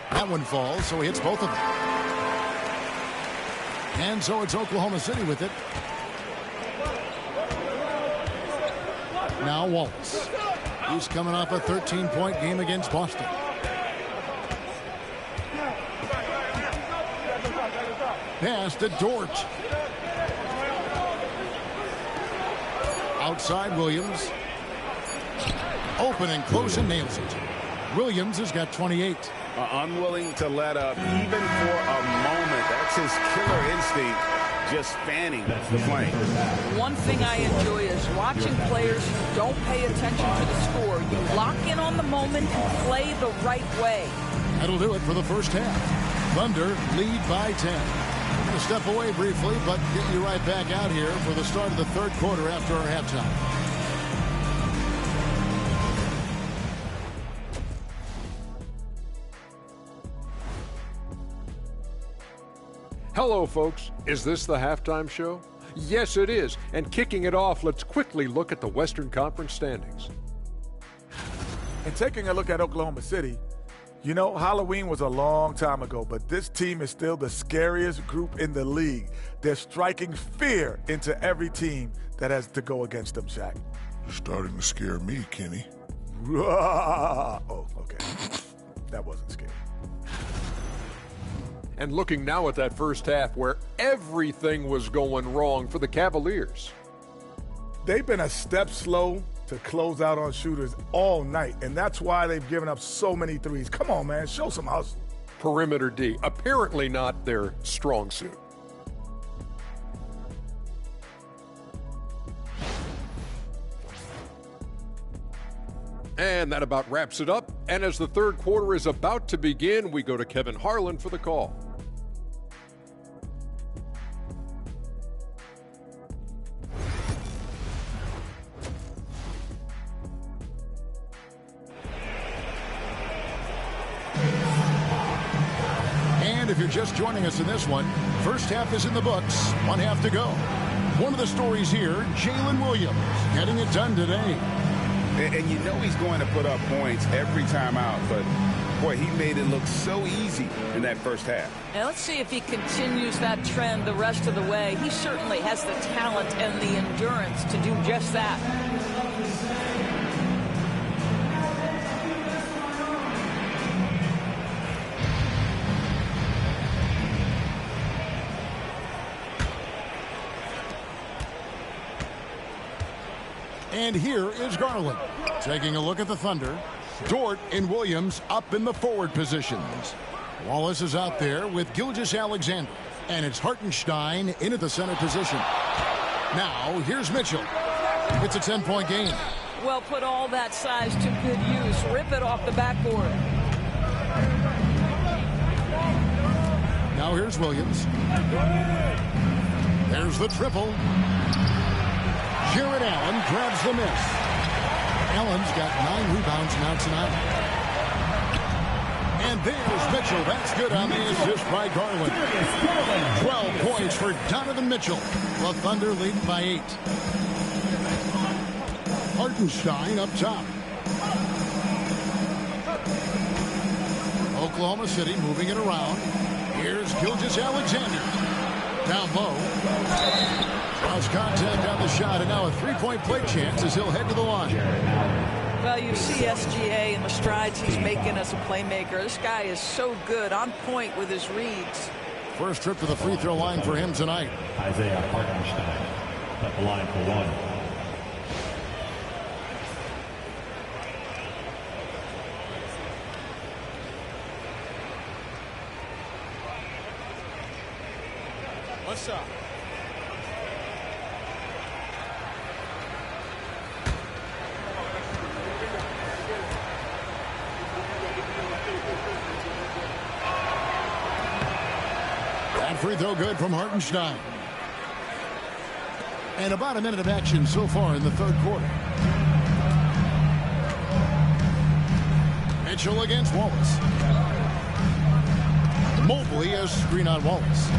[SPEAKER 1] That one falls, so he hits both of them. And so it's Oklahoma City with it. Now Wallace. He's coming off a 13-point game against Boston. Pass to Dort. Outside Williams. Open and close and nails it. Williams has got 28.
[SPEAKER 6] Unwilling to let up even for a moment. That's his killer instinct, just fanning the flame.
[SPEAKER 7] One thing I enjoy is watching players who don't pay attention to the score. You lock in on the moment and play the right way.
[SPEAKER 1] That'll do it for the first half. Thunder lead by 10. We're going to step away briefly, but get you right back out here for the start of the third quarter after our halftime.
[SPEAKER 9] Hello, folks. Is this the halftime show? Yes, it is. And kicking it off, let's quickly look at the Western Conference standings.
[SPEAKER 10] And taking a look at Oklahoma City, you know, Halloween was a long time ago, but this team is still the scariest group in the league. They're striking fear into every team that has to go against them, Shaq.
[SPEAKER 11] You're starting to scare me, Kenny.
[SPEAKER 10] Oh, okay. That wasn't scary.
[SPEAKER 9] And looking now at that first half where everything was going wrong for the Cavaliers.
[SPEAKER 10] They've been a step slow to close out on shooters all night, and that's why they've given up so many threes. Come on, man, show some hustle.
[SPEAKER 9] Perimeter D, apparently not their strong suit. And that about wraps it up. And as the third quarter is about to begin, we go to Kevin Harlan for the call.
[SPEAKER 1] And if you're just joining us in this one, first half is in the books, 1 half to go. One of the stories here, Jalen Williams getting it done today.
[SPEAKER 5] And you know he's going to put up points every time out, but boy, he made it look so easy in that first half.
[SPEAKER 7] Now let's see if he continues that trend the rest of the way. He certainly has the talent and the endurance to do just that.
[SPEAKER 1] And here is Garland. Taking a look at the Thunder. Dort and Williams up in the forward positions. Wallace is out there with Gilgeous-Alexander. And it's Hartenstein in at the center position. Now, here's Mitchell. It's a 10-point game.
[SPEAKER 7] Well, put all that size to good use. Rip it off the backboard.
[SPEAKER 1] Now here's Williams. There's the triple. Jared Allen grabs the miss. Allen's got 9 rebounds now tonight. And there's Mitchell. That's good on the assist by Garland. 12 points for Donovan Mitchell. The Thunder lead by 8. Hartenstein up top. Oklahoma City moving it around. Here's Gilgeous-Alexander. Down low. Draws contact on the shot, and now a three-point play chance as he'll head to the line.
[SPEAKER 7] Well, you see SGA and the strides he's making as a playmaker. This guy is so good, on point with his reads.
[SPEAKER 1] First trip to the free throw line for him tonight.
[SPEAKER 8] Isaiah Hartenstein at the line for one.
[SPEAKER 6] What's up?
[SPEAKER 1] That free throw good from Hartenstein. And about a minute of action so far in the third quarter. Mitchell against Wallace. Mobley has screen on Wallace.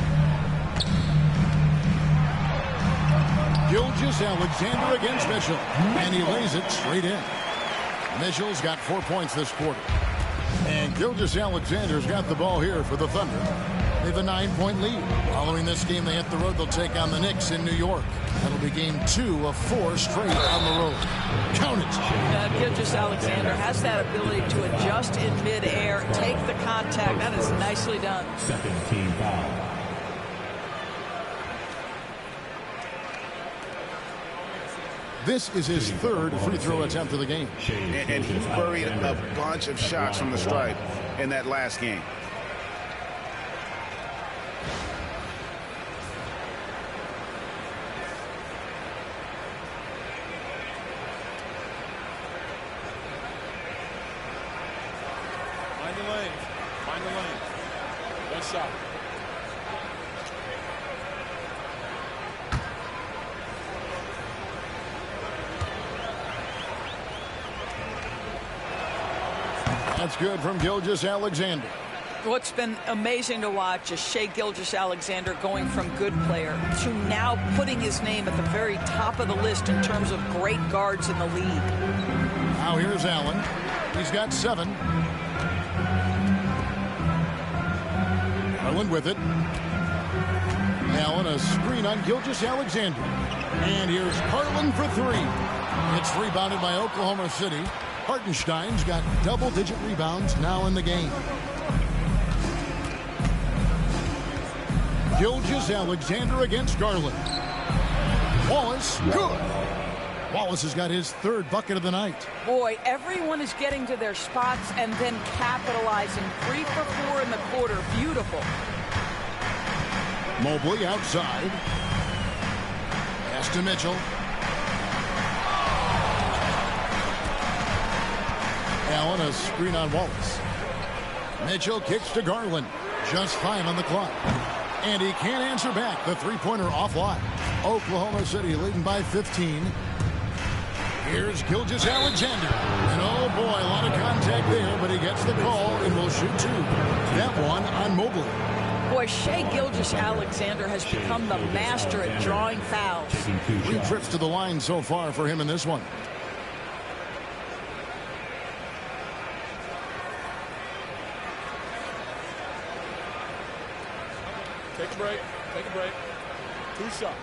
[SPEAKER 1] Gilgeous-Alexander against Mitchell. And he lays it straight in. Mitchell's got 4 points this quarter. And Gilgeous-Alexander's got the ball here for the Thunder. They have a 9-point lead. Following this game, they hit the road. They'll take on the Knicks in New York. That'll be game 2 of 4 straight on the road. Count it.
[SPEAKER 7] Gilgeous-Alexander has that ability to adjust in midair, take the contact. That is nicely done.
[SPEAKER 8] Second team foul.
[SPEAKER 1] This is his third free throw attempt of the game.
[SPEAKER 5] And he buried a bunch of shots from the stripe in that last game.
[SPEAKER 6] Find the lane. Find the lane. One shot.
[SPEAKER 1] That's good from Gilgeous-Alexander.
[SPEAKER 7] What's been amazing to watch is Shai Gilgeous-Alexander going from good player to now putting his name at the very top of the list in terms of great guards in the league.
[SPEAKER 1] Now here's Allen. He's got 7. Garland with it. Allen a screen on Gilgeous-Alexander. And here's Garland for 3. It's rebounded by Oklahoma City. Hartenstein's got double-digit rebounds now in the game. Gilgeous-Alexander against Garland. Wallace, good. Wallace has got his third bucket of the night.
[SPEAKER 7] Boy, everyone is getting to their spots and then capitalizing. 3 for 4 in the quarter. Beautiful.
[SPEAKER 1] Mobley outside. Pass to Mitchell. Allen, a screen on Wallace. Mitchell kicks to Garland. Just 5 on the clock. And he can't answer back. The three-pointer offline. Oklahoma City leading by 15. Here's Gilgeous-Alexander. And oh boy, a lot of contact there, but he gets the call and will shoot 2. That one on Mobley.
[SPEAKER 7] Boy, Shai Gilgeous-Alexander has become the master at drawing fouls.
[SPEAKER 1] 3 trips to the line so far for him in this one.
[SPEAKER 6] Take a break. Take a break. 2 shots.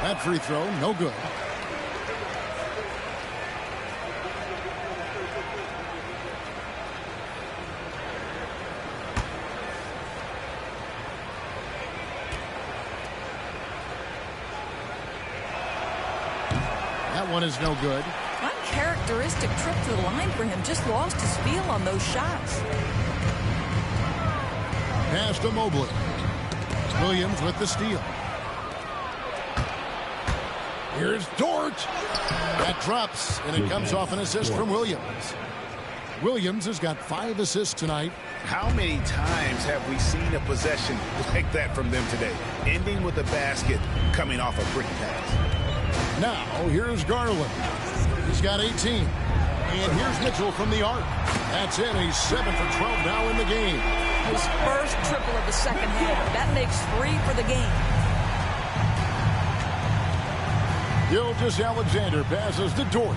[SPEAKER 1] That free throw, no good. That one is no good.
[SPEAKER 7] Uncharacteristic trip to the line for him. Just lost his feel on those shots.
[SPEAKER 1] Pass to Mobley. Williams with the steal. Here's Dort. That drops, and it comes off an assist from Williams. Williams has got 5 assists tonight.
[SPEAKER 5] How many times have we seen a possession like that from them today? Ending with a basket, coming off a pretty pass.
[SPEAKER 1] Now, here's Garland. He's got 18. And here's Mitchell from the arc. That's it. He's 7 for 12 now in the game.
[SPEAKER 7] His first triple of the second half. That makes 3 for the game.
[SPEAKER 1] Gilgeous-Alexander passes to Dort.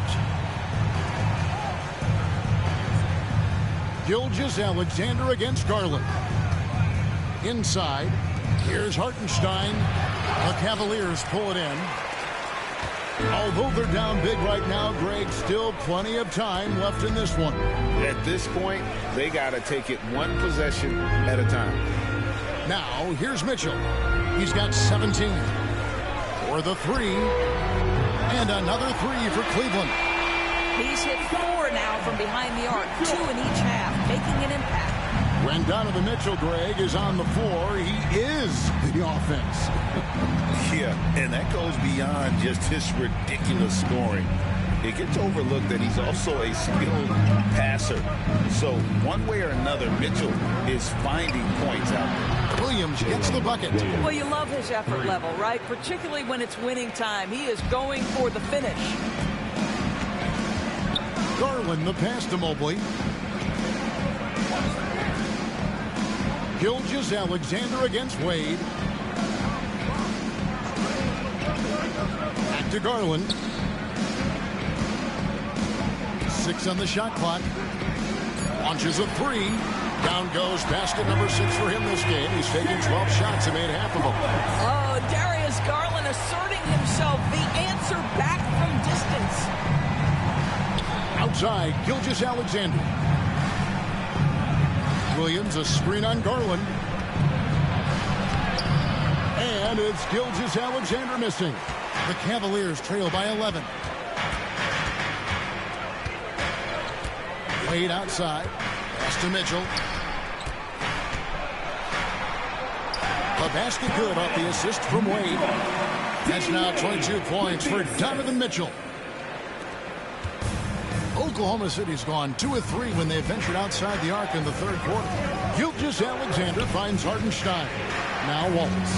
[SPEAKER 1] Gilgeous-Alexander against Garland. Inside. Here's Hartenstein. The Cavaliers pull it in. Although they're down big right now, Greg, still plenty of time left in this one.
[SPEAKER 5] At this point, they got to take it one possession at a time.
[SPEAKER 1] Now, here's Mitchell. He's got 17. For the 3. And another 3 for Cleveland.
[SPEAKER 7] He's hit 4 now from behind the arc. 2 in each half, making an impact.
[SPEAKER 1] When Donovan Mitchell, Greg, is on the floor, he is the offense.
[SPEAKER 5] Yeah, and that goes beyond just his ridiculous scoring. It gets overlooked that he's also a skilled passer. So one way or another, Mitchell is finding points out there.
[SPEAKER 1] Williams gets the bucket.
[SPEAKER 3] Well, you love his effort level, right? Particularly when it's winning time. He is going for the finish.
[SPEAKER 1] Garland the pass to Mobley. Gilgeous-Alexander against Wade. Back to Garland. 6 on the shot clock. Launches a 3. Down goes basket number 6 for him this game. He's taken 12 shots and made half of them.
[SPEAKER 7] Oh, Darius Garland asserting himself. The answer back from distance.
[SPEAKER 1] Outside, Gilgeous-Alexander. Williams, a screen on Garland. And it's Gilgeous-Alexander missing. The Cavaliers trail by 11. Wade outside. Pass to Mitchell. The basket good off the assist from Wade. That's now 22 points for Donovan Mitchell. Oklahoma City's gone 2 of 3 when they ventured outside the arc in the third quarter. Gilgeous-Alexander finds Hartenstein. Now Wallace.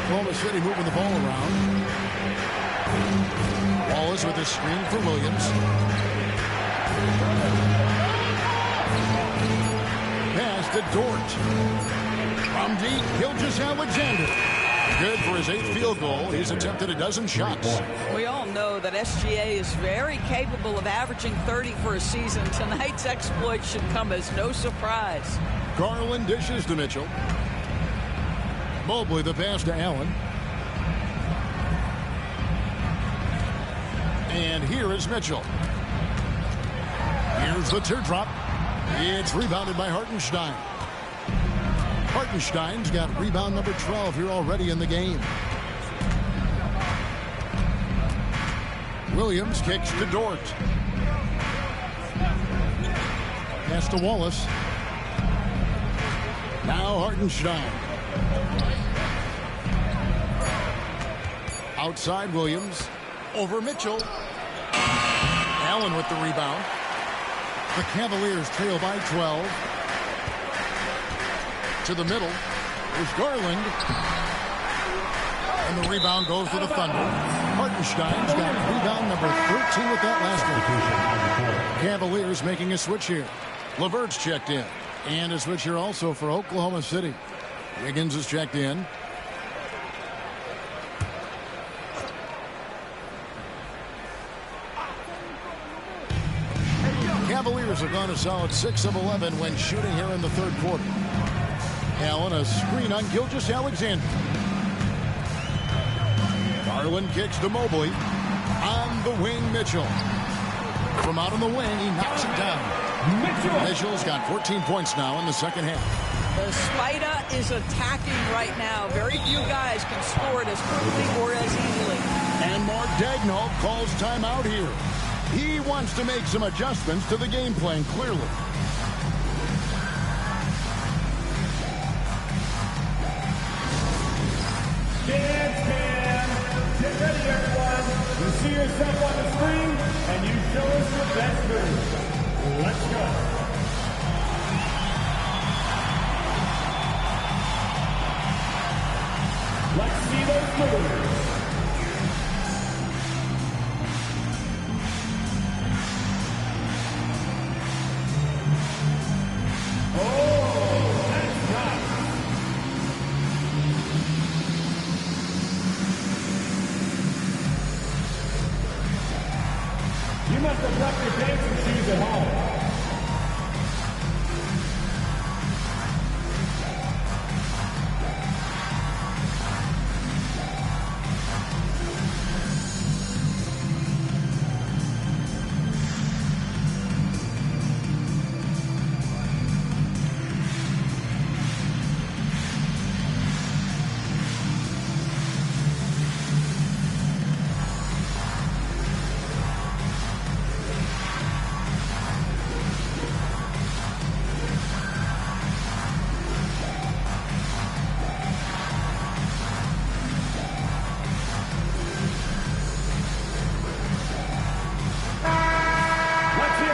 [SPEAKER 1] Oklahoma City moving the ball around. Wallace with a screen for Williams. Pass to Dort. From deep, Gilgeous-Alexander. Good for his 8th field goal. He's attempted a dozen shots.
[SPEAKER 3] We all know that SGA is very capable of averaging 30 for a season. Tonight's exploit should come as no surprise.
[SPEAKER 1] Garland dishes to Mitchell. Mobley the pass to Allen. And here is Mitchell. Here's the teardrop. It's rebounded by Hartenstein. Hartenstein's got rebound number 12 here already in the game. Williams kicks to Dort. Pass to Wallace. Now Hartenstein. Outside Williams. Over Mitchell. Allen with the rebound. The Cavaliers trail by 12. To the middle. There's Garland. And the rebound goes to the Thunder. Hartenstein's got rebound number 13 with that last one. Cavaliers making a switch here. LeVert's checked in. And a switch here also for Oklahoma City. Wiggins is checked in. Cavaliers have gone a solid 6 of 11 when shooting here in the third quarter. Allen, a screen on Gilgeous-Alexander. Garland kicks to Mobley. On the wing, Mitchell. From out on the wing, he knocks it down. Mitchell's got 14 points now in the second half.
[SPEAKER 7] The Spider is attacking right now. Very few guys can score it as quickly or as easily.
[SPEAKER 1] And Mark Daigneault calls timeout here. He wants to make some adjustments to the game plan, clearly.
[SPEAKER 12] Get ready, everyone. You see yourself on the screen, and you show us your best move. Let's go. Let's see those moves. You must have left your dancing shoes at home.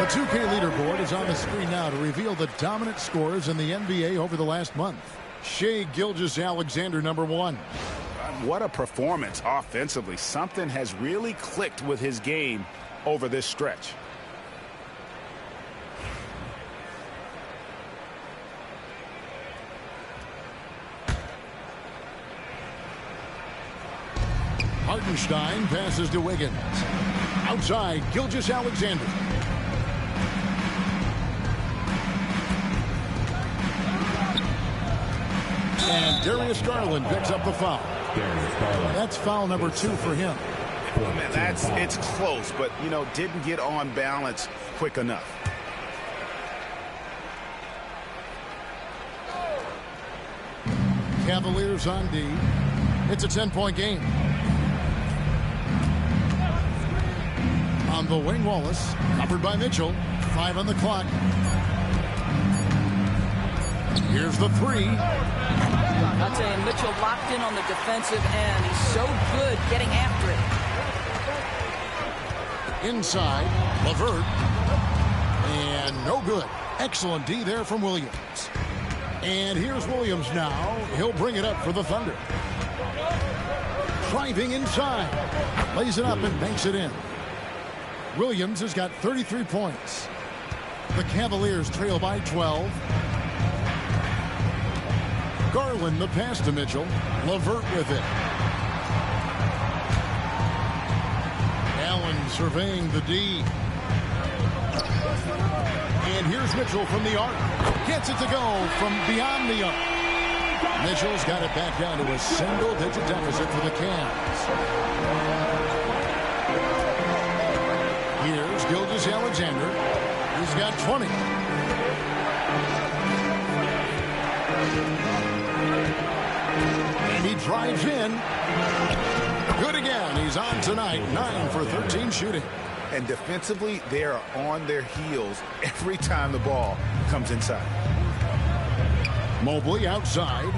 [SPEAKER 1] The 2K leaderboard is on the screen now to reveal the dominant scores in the NBA over the last month. Shai Gilgeous-Alexander, number 1.
[SPEAKER 5] What a performance offensively. Something has really clicked with his game over this stretch.
[SPEAKER 1] Hartenstein passes to Wiggins. Outside, Gilgeous-Alexander. And Darius Garland picks up the foul. That's foul number 2 for him.
[SPEAKER 5] It's close, but, didn't get on balance quick enough.
[SPEAKER 1] Cavaliers on D. It's a 10-point game. On the wing, Wallace. Covered by Mitchell. 5 on the clock. Here's the 3.
[SPEAKER 7] I'll tell you, Mitchell locked in on the defensive end. He's so good getting after it.
[SPEAKER 1] Inside, LeVert. And no good. Excellent D there from Williams. And here's Williams now. He'll bring it up for the Thunder. Driving inside. Lays it up and banks it in. Williams has got 33 points. The Cavaliers trail by 12. Garland the pass to Mitchell. LeVert with it. Allen surveying the D. And here's Mitchell from the arc. Gets it to go from beyond the arc. Mitchell's got it back down to a single-digit deficit for the Cavs. Here's Gilgeous-Alexander. He's got 20. And he drives in. Good again. He's on tonight. 9 for 13 shooting.
[SPEAKER 5] And defensively, they are on their heels every time the ball comes inside.
[SPEAKER 1] Mobley outside.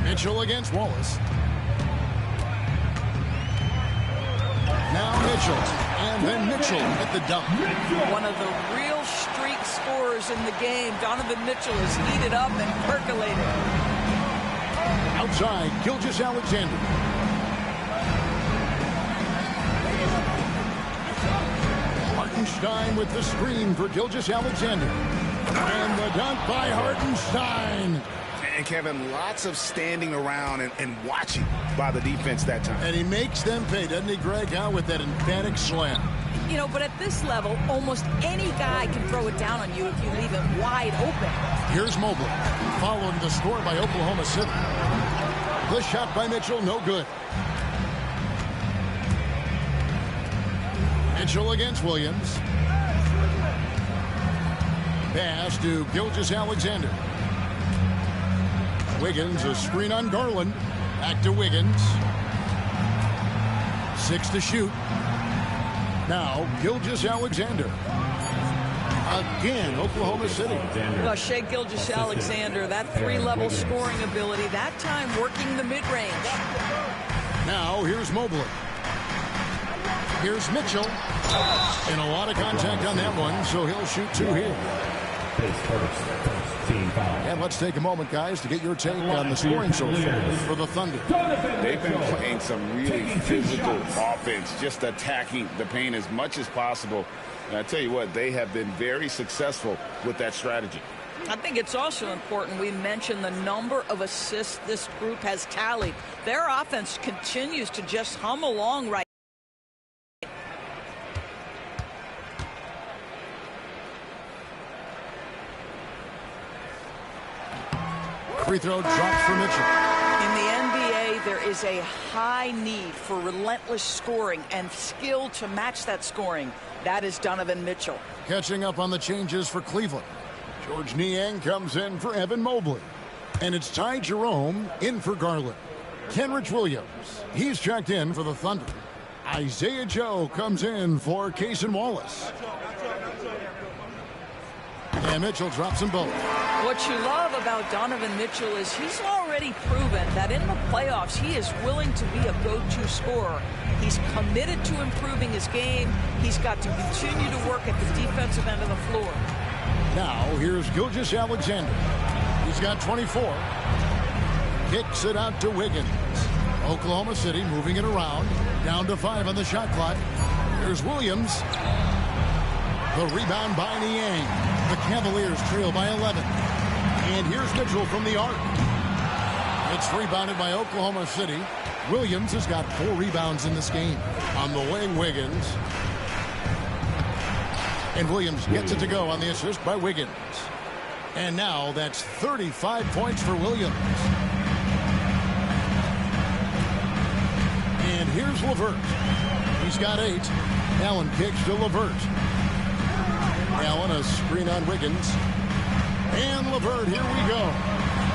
[SPEAKER 1] Mitchell against Wallace. Now Mitchell. And then Mitchell at the dunk.
[SPEAKER 7] One of the real streak scorers in the game. Donovan Mitchell is heated up and percolated.
[SPEAKER 1] Outside, Gilgeous-Alexander. Hartenstein with the screen for Gilgeous-Alexander. And the dunk by Hartenstein.
[SPEAKER 5] And Kevin, lots of standing around and watching by the defense that time.
[SPEAKER 1] And he makes them pay, doesn't he, Greg, with that emphatic slam.
[SPEAKER 7] You know, but at this level, almost any guy can throw it down on you if you leave him wide open.
[SPEAKER 1] Here's Mobley, following the score by Oklahoma City. The shot by Mitchell, no good. Mitchell against Williams. Pass to Gilgeous-Alexander. Wiggins, a screen on Garland. Back to Wiggins. 6 to shoot. Now, Gilgeous-Alexander. Again, Oklahoma City.
[SPEAKER 7] Well, Shai Gilgeous-Alexander, that three-level scoring ability, that time working the mid-range.
[SPEAKER 1] Now, here's Mobley. Here's Mitchell. And a lot of contact on that one, so he'll shoot 2 here. And let's take a moment, guys, to get your take on the scoring so far for the Thunder.
[SPEAKER 2] They've been playing some really physical offense, just attacking the paint as much as possible. And I tell you what, they have been very successful with that strategy.
[SPEAKER 7] I think it's also important we mention the number of assists this group has tallied. Their offense continues to just hum along right.
[SPEAKER 1] Free throw dropped for Mitchell.
[SPEAKER 7] In the NBA, there is a high need for relentless scoring and skill to match that scoring. That is Donovan Mitchell.
[SPEAKER 1] Catching up on the changes for Cleveland. George Niang comes in for Evan Mobley. And it's Ty Jerome in for Garland. Kenrich Williams, he's checked in for the Thunder. Isaiah Joe comes in for Cason Wallace. And Mitchell drops them both.
[SPEAKER 7] What you love about Donovan Mitchell is he's already proven that in the playoffs he is willing to be a go-to scorer. He's committed to improving his game. He's got to continue to work at the defensive end of the floor.
[SPEAKER 1] Now here's Gilgeous-Alexander. He's got 24. Kicks it out to Wiggins. Oklahoma City moving it around. Down to 5 on the shot clock. Here's Williams. The rebound by Niang. The Cavaliers trail by 11. And here's Mitchell from the arc. It's rebounded by Oklahoma City. Williams has got 4 rebounds in this game. On the wing, Wiggins. And Williams gets it to go on the assist by Wiggins. And now that's 35 points for Williams. And here's LeVert. He's got 8. Allen kicks to LeVert. Allen, a screen on Wiggins. And LeVert, here we go.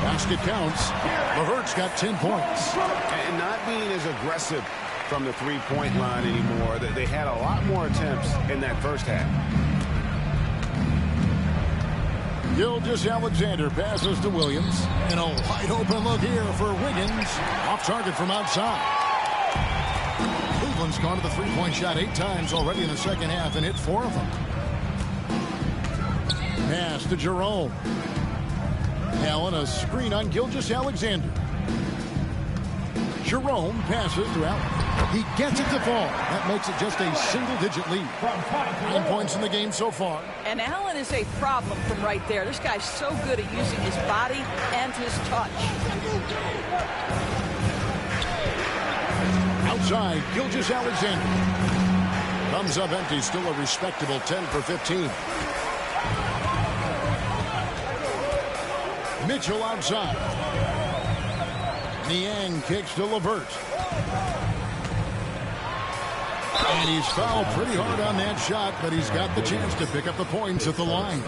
[SPEAKER 1] Basket counts. LeVert's got 10 points.
[SPEAKER 5] And not being as aggressive from the three-point line anymore. They had a lot more attempts in that first half.
[SPEAKER 1] Gilgeous-Alexander passes to Williams. And a wide open look here for Wiggins. Off target from outside. Cleveland's gone to the three-point shot 8 times already in the second half and hit 4 of them. Pass to Jerome. Allen, a screen on Gilgeous-Alexander. Jerome passes to Allen. He gets it to fall. That makes it just a single-digit lead. 9 points in the game so far.
[SPEAKER 7] And Allen is a problem from right there. This guy's so good at using his body and his touch.
[SPEAKER 1] Outside, Gilgeous-Alexander. Comes up empty, still a respectable 10 for 15. Mitchell outside. Niang kicks to LeVert. And he's fouled pretty hard on that shot, but he's got the chance to pick up the points at the line.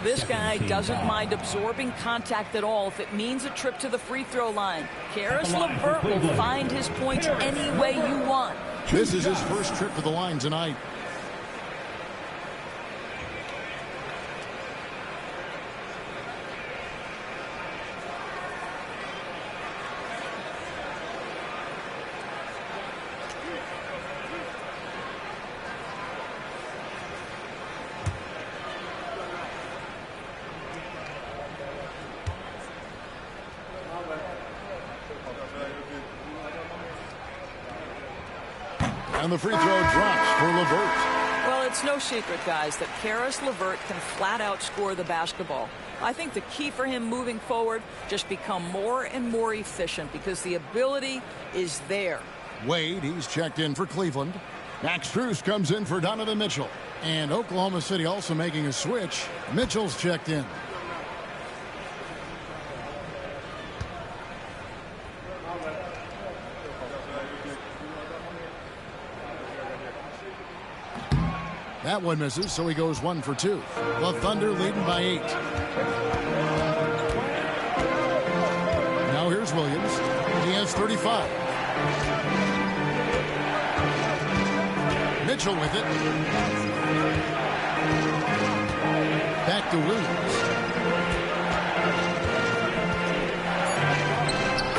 [SPEAKER 7] This guy doesn't mind absorbing contact at all if it means a trip to the free throw line. Caris LeVert will find his points any way you want.
[SPEAKER 1] This is his first trip to the line tonight. And the free throw drops for LeVert.
[SPEAKER 7] Well, it's no secret, guys, that Karis LeVert can flat out score the basketball. I think the key for him moving forward, just become more and more efficient because the ability is there.
[SPEAKER 1] Wade, he's checked in for Cleveland. Max Strus comes in for Donovan Mitchell. And Oklahoma City also making a switch. Mitchell's checked in. That one misses, so he goes 1 for 2. The Thunder leading by 8. Now here's Williams. He has 35. Mitchell with it. Back to Williams.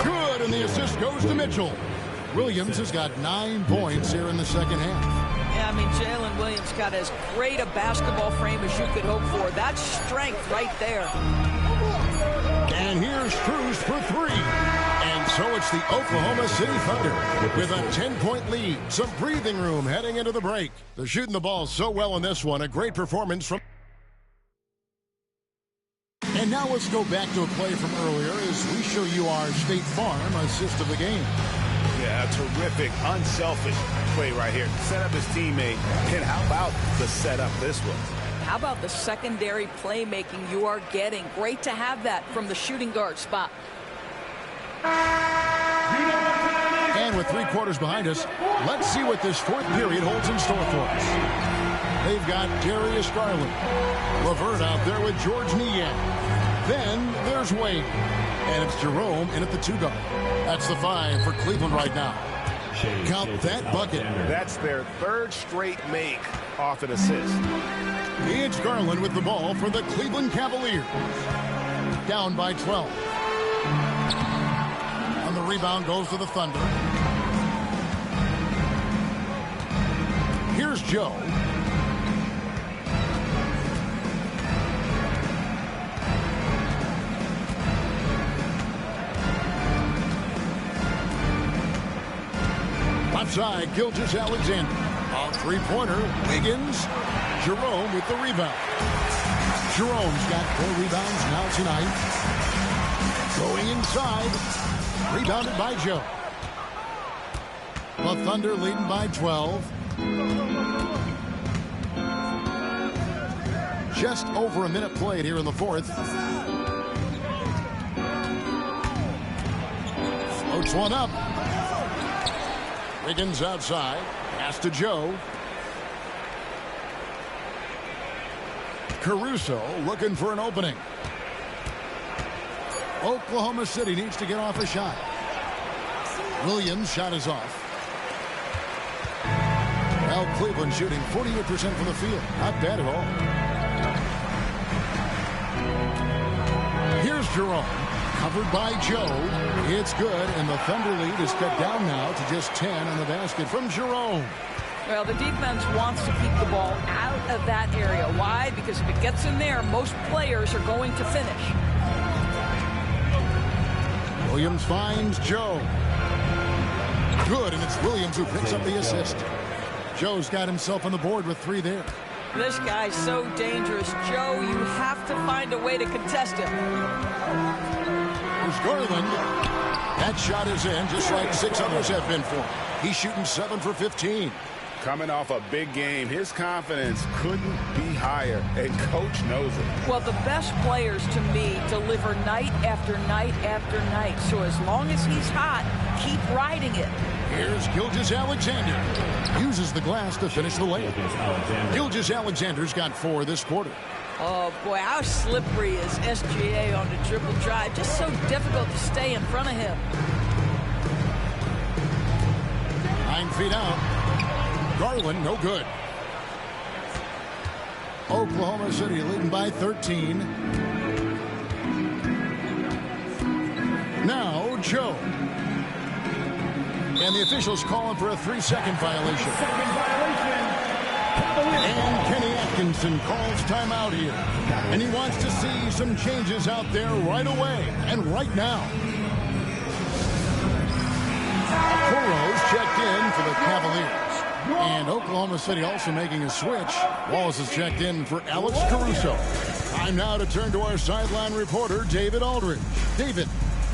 [SPEAKER 1] Good, and the assist goes to Mitchell. Williams has got 9 points here in the second half.
[SPEAKER 7] Yeah, I mean, Jalen Williams got as great a basketball frame as you could hope for. That's strength right there.
[SPEAKER 1] And here's Strus for 3. And so it's the Oklahoma City Thunder with a 10-point lead. Some breathing room heading into the break. They're shooting the ball so well in this one. A great performance from... And now let's go back to a play from earlier as we show you our State Farm assist of the game.
[SPEAKER 6] Yeah, a terrific, unselfish play right here. Set up his teammate. And how about the setup this was?
[SPEAKER 7] How about the secondary playmaking you are getting? Great to have that from the shooting guard spot.
[SPEAKER 1] And with 3 quarters behind us, let's see what this fourth period holds in store for us. They've got Darius Garland. LeVert out there with George Niang. Then there's Wade. And it's Jerome in at the 2 guard. That's the 5 for Cleveland right now. Count that bucket.
[SPEAKER 6] That's their 3rd straight make off an assist.
[SPEAKER 1] It's Garland with the ball for the Cleveland Cavaliers. Down by 12. On the rebound goes to the Thunder. Here's Joe. Outside, Gilgeous-Alexander. A 3-pointer, Wiggins. Jerome with the rebound. Jerome's got 4 rebounds now tonight. Going inside. Rebounded by Joe. The Thunder leading by 12. Just over a minute played here in the fourth. Floats one up. Wiggins outside. Pass to Joe. Caruso looking for an opening. Oklahoma City needs to get off a shot. Williams' shot is off. Well, Cleveland shooting 48% from the field. Not bad at all. Here's Jerome. Covered by Joe. It's good, and the Thunder lead is cut down now to just 10 on the basket from Jerome.
[SPEAKER 7] Well, the defense wants to keep the ball out of that area. Why? Because if it gets in there, most players are going to finish.
[SPEAKER 1] Williams finds Joe. Good, and it's Williams who picks up the assist. Joe's got himself on the board with 3 there.
[SPEAKER 7] This guy's so dangerous. Joe, you have to find a way to contest him.
[SPEAKER 1] There's Garland. That shot is in, just like 6 others have been for him. He's shooting 7 for 15.
[SPEAKER 5] Coming off a big game, his confidence couldn't be higher, and coach knows it.
[SPEAKER 7] Well, the best players, to me, deliver night after night after night. So as long as he's hot, keep riding it.
[SPEAKER 1] Here's Gilgeous-Alexander. Uses the glass to finish the layup. Gilgeous-Alexander's got 4 this quarter.
[SPEAKER 7] Oh, boy, how slippery is SGA on the dribble drive. Just so difficult to stay in front of him.
[SPEAKER 1] 9 feet out. Garland, no good. Oklahoma City leading by 13. Now, Joe. And the officials calling for a 3-second violation. And Kenny Atkinson calls timeout here. And he wants to see some changes out there right away and right now. Kuro's checked in for the Cavaliers. And Oklahoma City also making a switch. Wallace is checked in for Alex Caruso. Time now to turn to our sideline reporter, David Aldridge. David.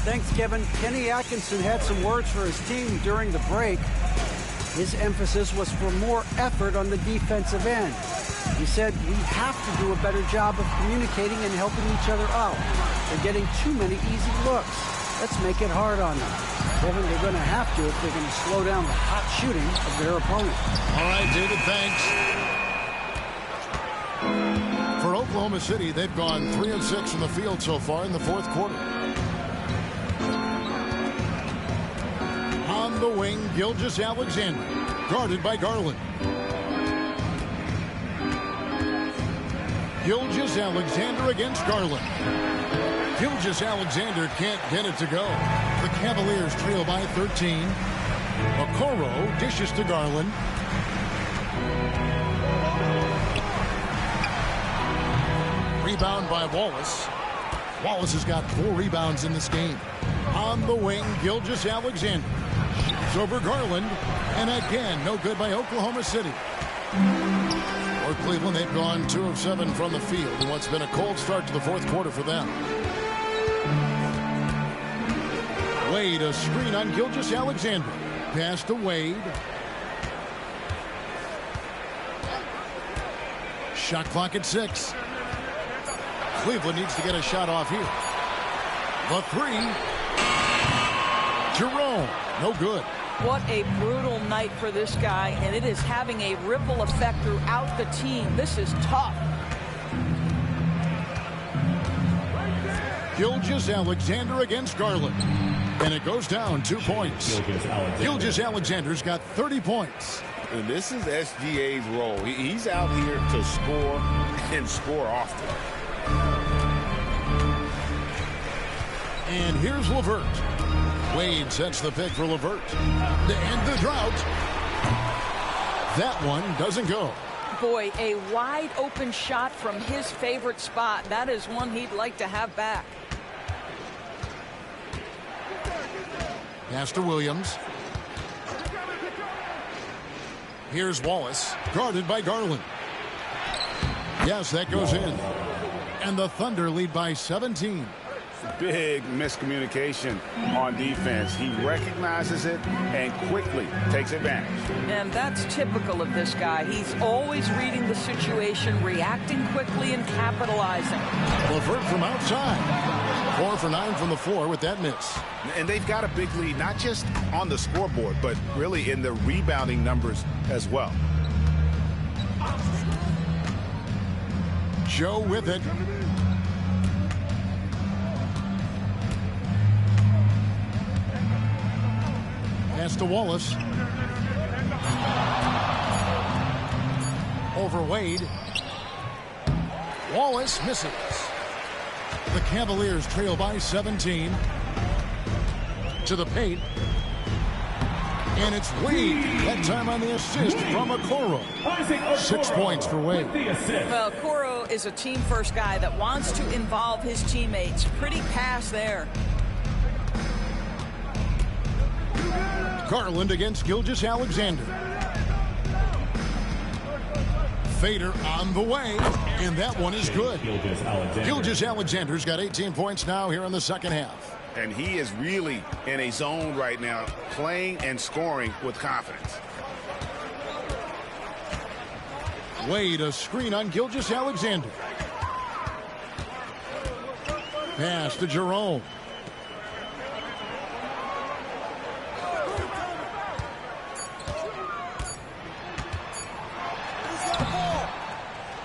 [SPEAKER 4] Thanks, Kevin. Kenny Atkinson had some words for his team during the break. His emphasis was for more effort on the defensive end. He said, we have to do a better job of communicating and helping each other out. They're getting too many easy looks. Let's make it hard on them. Kevin, they're going to have to if they're going to slow down the hot shooting of their opponent.
[SPEAKER 1] All right, David, thanks. For Oklahoma City, they've gone 3 of 6 from the field so far in the fourth quarter. On the wing, Gilgeous-Alexander, guarded by Garland. Gilgeous-Alexander against Garland. Gilgeous-Alexander can't get it to go. The Cavaliers trail by 13. Okoro dishes to Garland. Rebound by Wallace. Wallace has got 4 rebounds in this game. On the wing, Gilgeous-Alexander shoots over Garland. And again, no good by Oklahoma City. For Cleveland, they've gone 2 of 7 from the field in what's been a cold start to the fourth quarter for them. Wade, a screen on Gilgeous-Alexander. Pass to Wade. Shot clock at 6. Cleveland needs to get a shot off here. The 3. Jerome, no good.
[SPEAKER 7] What a brutal night for this guy, and it is having a ripple effect throughout the team. This is tough.
[SPEAKER 1] Gilgeous-Alexander against Garland. And it goes down 2 points. Gilgeous-Alexander's got 30 points.
[SPEAKER 2] And this is SGA's role. He's out here to score and score often.
[SPEAKER 1] And here's LeVert. Wade sets the pick for LeVert. To end the drought. That one doesn't go.
[SPEAKER 7] Boy, a wide open shot from his favorite spot. That is one he'd like to have back.
[SPEAKER 1] Pass to Williams. Here's Wallace, guarded by Garland. Yes, that goes in. And the Thunder lead by 17.
[SPEAKER 5] Big miscommunication on defense. He recognizes it and quickly takes advantage.
[SPEAKER 7] And that's typical of this guy. He's always reading the situation, reacting quickly, and capitalizing.
[SPEAKER 1] LeVert from outside. 4 for 9 from the floor with that miss.
[SPEAKER 5] And they've got a big lead, not just on the scoreboard, but really in the rebounding numbers as well.
[SPEAKER 1] Joe with it. Pass to Wallace. Over Wade. Wallace misses. The Cavaliers trail by 17. To the paint. And it's Wade. That time on the assist from Okoro. 6 points for Wade.
[SPEAKER 7] Well, Okoro is a team-first guy that wants to involve his teammates. Pretty pass there.
[SPEAKER 1] Garland against Gilgeous-Alexander. Fader on the way, and that one is good. Gilgeous-Alexander's got 18 points now here in the second half.
[SPEAKER 5] And he is really in a zone right now, playing and scoring with confidence.
[SPEAKER 1] Wade, a screen on Gilgeous-Alexander. Pass to Jerome.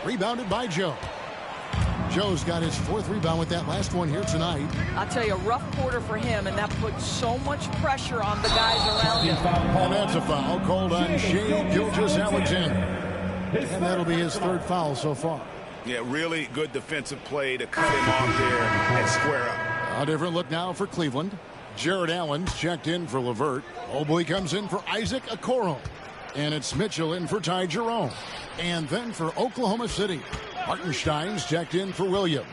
[SPEAKER 1] Rebounded by Joe. Joe's got his 4th rebound with that last one here tonight.
[SPEAKER 7] I'll tell you, a rough quarter for him, and that puts so much pressure on the guys around him.
[SPEAKER 1] And that's a foul called on Shea Gilgeous-Alexander. And that'll be his 3rd foul so far.
[SPEAKER 5] Yeah, really good defensive play to cut him off there and square up.
[SPEAKER 1] A different look now for Cleveland. Jared Allen's checked in for LeVert. Mobley comes in for Isaac Okoro. And it's Mitchell in for Ty Jerome. And then for Oklahoma City, Hartenstein's checked in for Williams.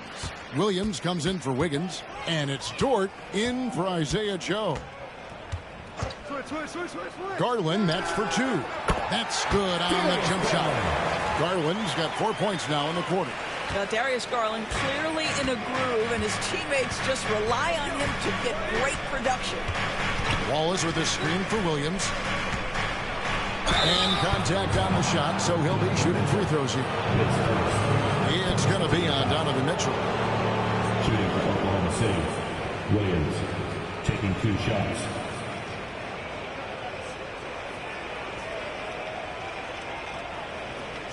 [SPEAKER 1] Williams comes in for Wiggins. And it's Dort in for Isaiah Joe. Garland, that's for 2. That's good on the jump shot. Garland's got 4 points now in the quarter.
[SPEAKER 7] Now, Darius Garland clearly in a groove, and his teammates just rely on him to get great production.
[SPEAKER 1] Wallace with a screen for Williams. And contact on the shot, so he'll be shooting free throws here. It's going to be on Donovan Mitchell.
[SPEAKER 8] Shooting for Oklahoma City. Williams taking 2 shots.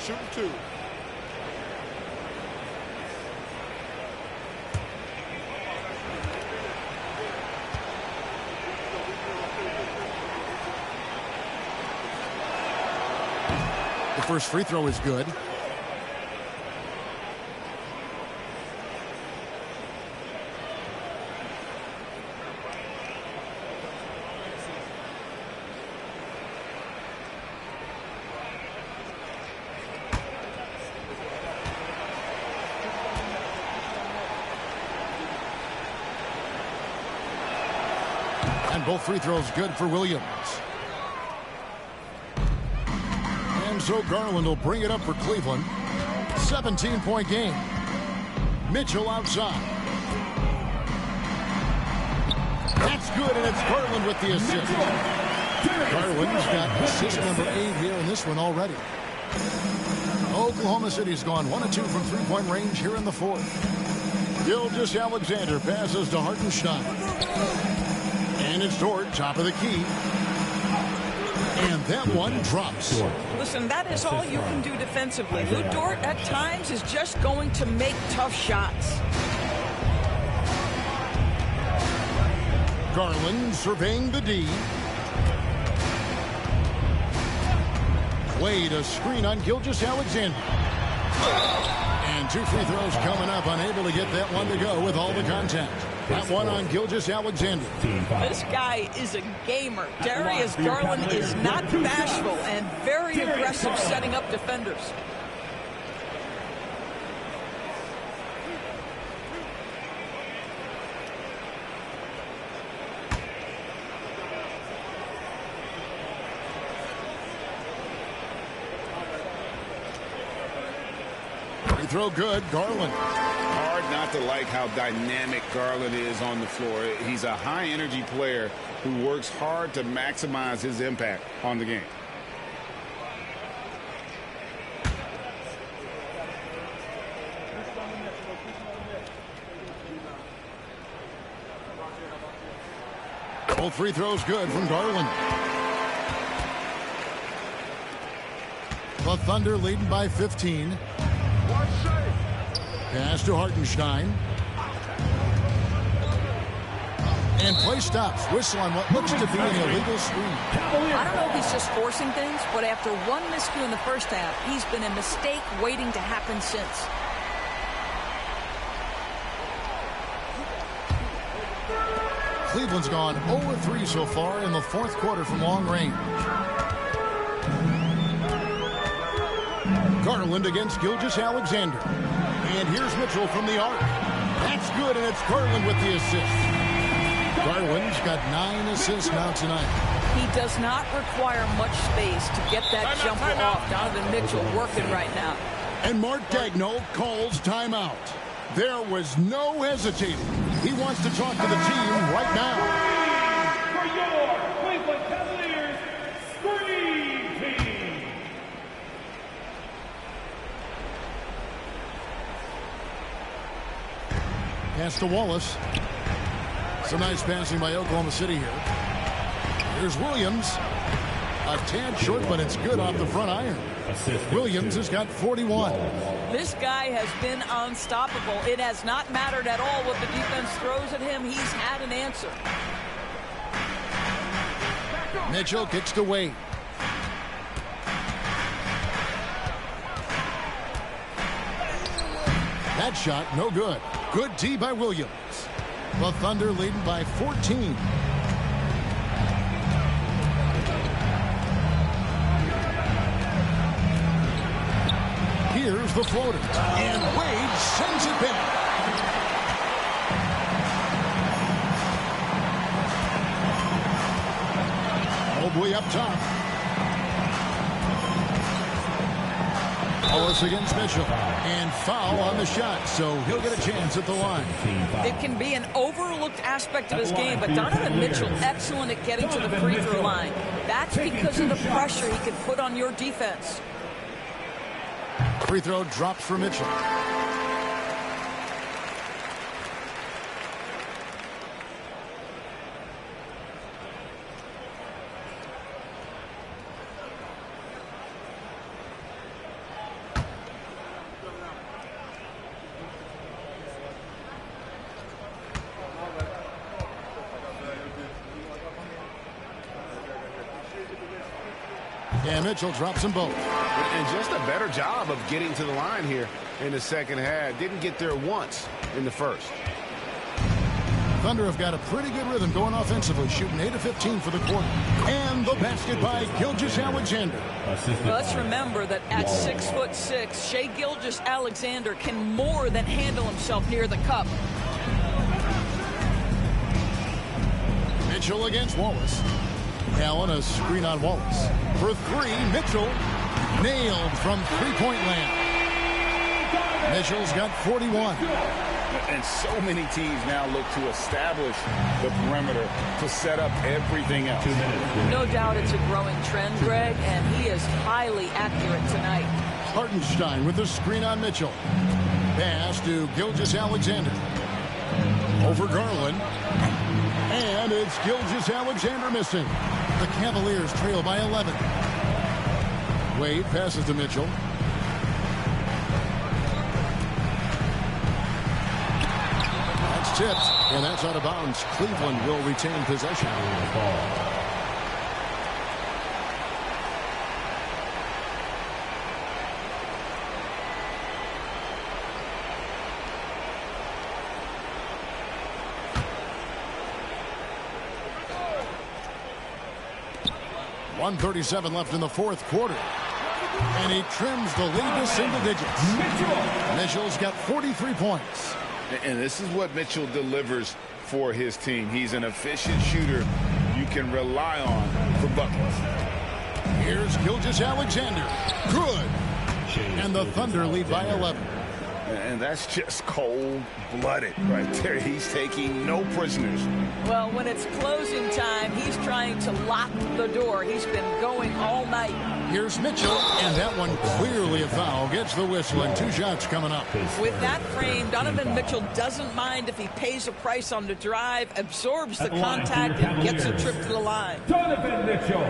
[SPEAKER 11] Shoot 2.
[SPEAKER 1] The first free throw is good. And both free throws good for Williams. And so Garland will bring it up for Cleveland. 17-point game. Mitchell outside. That's good, and it's Garland with the assist. Garland's got assist number 8 here in this one already. Oklahoma City's gone 1 of 2 from three-point range here in the fourth. Gilgeous-Alexander passes to Hartenstein. And it's Dort, top of the key. And that one drops.
[SPEAKER 7] Listen, that is all you can do defensively. Lou Dort, at times, is just going to make tough shots.
[SPEAKER 1] Garland surveying the D. Wade a screen on Gilgeous-Alexander. And 2 free throws coming up, unable to get that one to go with all the contact. That one on Gilgeous-Alexander.
[SPEAKER 7] This guy is a gamer. Darius Garland is not bashful and very aggressive setting up defenders.
[SPEAKER 1] Free throw good, Garland.
[SPEAKER 2] Hard not to like how dynamic Garland is on the floor. He's a high-energy player who works hard to maximize his impact on the game.
[SPEAKER 1] Both free throws good from Garland. The Thunder leading by 15. Pass to Hartenstein. And play stops. Whistle on what looks to be an illegal screen.
[SPEAKER 7] I don't know if he's just forcing things, but after one miscue in the first half, he's been a mistake waiting to happen since.
[SPEAKER 1] Cleveland's gone 0-3 so far in the fourth quarter from long range. Garland against Gilgeous-Alexander. And here's Mitchell from the arc. That's good, and it's Garland with the assist. Garland's got 9 assists now tonight.
[SPEAKER 7] He does not require much space to get that jumper off. Donovan Mitchell working right now.
[SPEAKER 1] And Mark Daigneault calls timeout. There was no hesitating. He wants to talk to the team right now.
[SPEAKER 12] For your Cleveland Cavaliers Scream Team.
[SPEAKER 1] Pass to Wallace. Some nice passing by Oklahoma City here. Here's Williams. A tad short, but it's good off the front iron. Williams has got 41.
[SPEAKER 7] This guy has been unstoppable. It has not mattered at all what the defense throws at him. He's had an answer.
[SPEAKER 1] Mitchell kicks to Wade. That shot, no good. Good D by Williams. The Thunder leading by 14. Here's the floater. And Wade sends it back. Mobley up top. Wallace against Mitchell. And foul on the shot, so he'll get a chance at the line.
[SPEAKER 7] It can be an overlooked aspect of his game, but Donovan Mitchell excellent at getting to the free throw line. That's because of the pressure he can put on your defense.
[SPEAKER 1] Free throw drops for Mitchell. And Mitchell drops them both.
[SPEAKER 6] And just a better job of getting to the line here in the second half. Didn't get there once in the first.
[SPEAKER 1] Thunder have got a pretty good rhythm going offensively, shooting 8 of 15 for the quarter. And the basket by Gilgeous-Alexander.
[SPEAKER 7] Let's remember that at 6'6", Shai Gilgeous-Alexander can more than handle himself near the cup.
[SPEAKER 1] Mitchell against Wallace. Allen, a screen on Wallace. For three, Mitchell nailed from three-point land. Mitchell's got 41.
[SPEAKER 2] And so many teams now look to establish the perimeter to set up everything else.
[SPEAKER 8] 2 minutes.
[SPEAKER 7] No doubt it's a growing trend, Greg, and he is highly accurate tonight.
[SPEAKER 1] Hartenstein with the screen on Mitchell. Pass to Gilgeous-Alexander. Over Garland. And it's Gilgeous-Alexander missing. The Cavaliers trail by 11. Wade passes to Mitchell. That's tipped, and that's out of bounds. Cleveland will retain possession. .137 left in the fourth quarter. And he trims the lead to single digits. Mitchell's got 43 points.
[SPEAKER 2] And this is what Mitchell delivers for his team. He's an efficient shooter you can rely on for buckets.
[SPEAKER 1] Here's Gilgeous-Alexander. Good. And the Thunder lead by 11.
[SPEAKER 2] And that's just cold-blooded right there. He's taking no prisoners.
[SPEAKER 7] Well, when it's closing time, he's trying to lock the door. He's been going all night.
[SPEAKER 1] Here's Mitchell, and that one clearly a foul. Gets the whistle, and 2 shots coming up.
[SPEAKER 7] With that frame, Donovan Mitchell doesn't mind if he pays a price on the drive, absorbs the contact, and gets a trip to the line.
[SPEAKER 12] Donovan Mitchell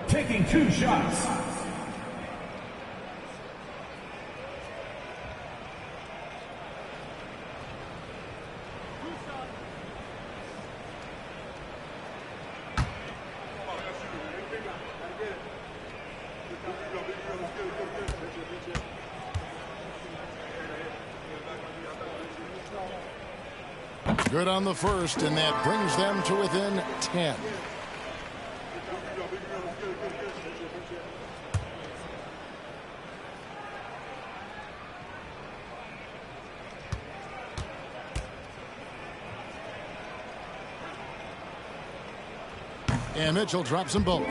[SPEAKER 12] taking 2 shots.
[SPEAKER 1] Good on the first, and that brings them to within 10. And Mitchell drops them both.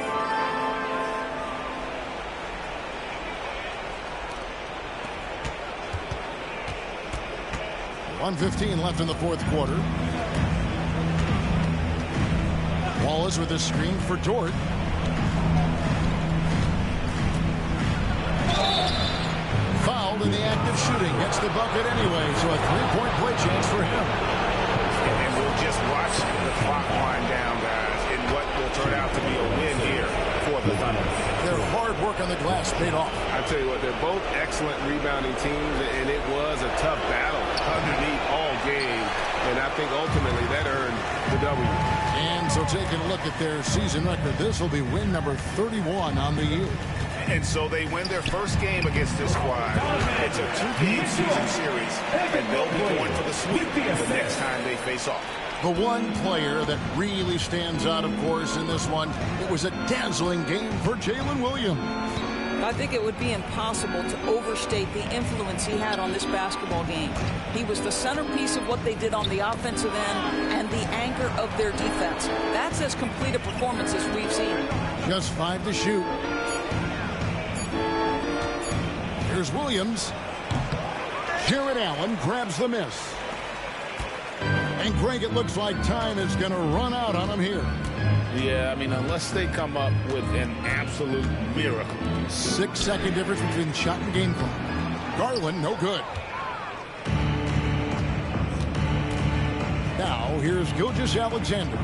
[SPEAKER 1] .115 left in the fourth quarter. Wallace with a screen for Dort. Fouled in the act of shooting. Gets the bucket anyway, so a three-point play chance for him.
[SPEAKER 6] And we'll just watch the clock wind down, guys, in what will turn out to be a win here for the Thunder.
[SPEAKER 1] Their hard work on the glass paid off.
[SPEAKER 6] I tell you what, they're both excellent rebounding teams, and it was a tough battle underneath all game. And I think ultimately that earned the W.
[SPEAKER 1] And so taking a look at their season record, this will be win number 31 on the year.
[SPEAKER 2] And so they win their first game against this squad. It's a 2-game season series, and they'll be going for the sweep the next time they face off.
[SPEAKER 1] The one player that really stands out, of course, in this one, it was a dazzling game for Jalen Williams.
[SPEAKER 7] I think it would be impossible to overstate the influence he had on this basketball game. He was the centerpiece of what they did on the offensive end and the anchor of their defense. That's as complete a performance as we've seen.
[SPEAKER 1] Just 5 to shoot. Here's Williams. Jared Allen grabs the miss. And Greg, it looks like time is going to run out on him here.
[SPEAKER 2] Yeah, I mean, unless they come up with an absolute miracle.
[SPEAKER 1] 6-second difference between shot and game clock. Garland, no good. Now, here's Gilgeous-Alexander.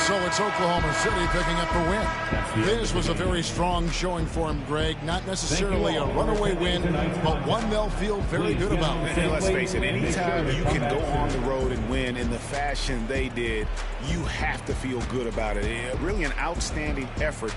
[SPEAKER 1] So it's Oklahoma City picking up the win. This was a very strong showing for him, Greg. Not necessarily a runaway win, but one they'll feel very good about.
[SPEAKER 5] And let's face it, anytime you can go on the road and win in the fashion they did, you have to feel good about it. Really an outstanding effort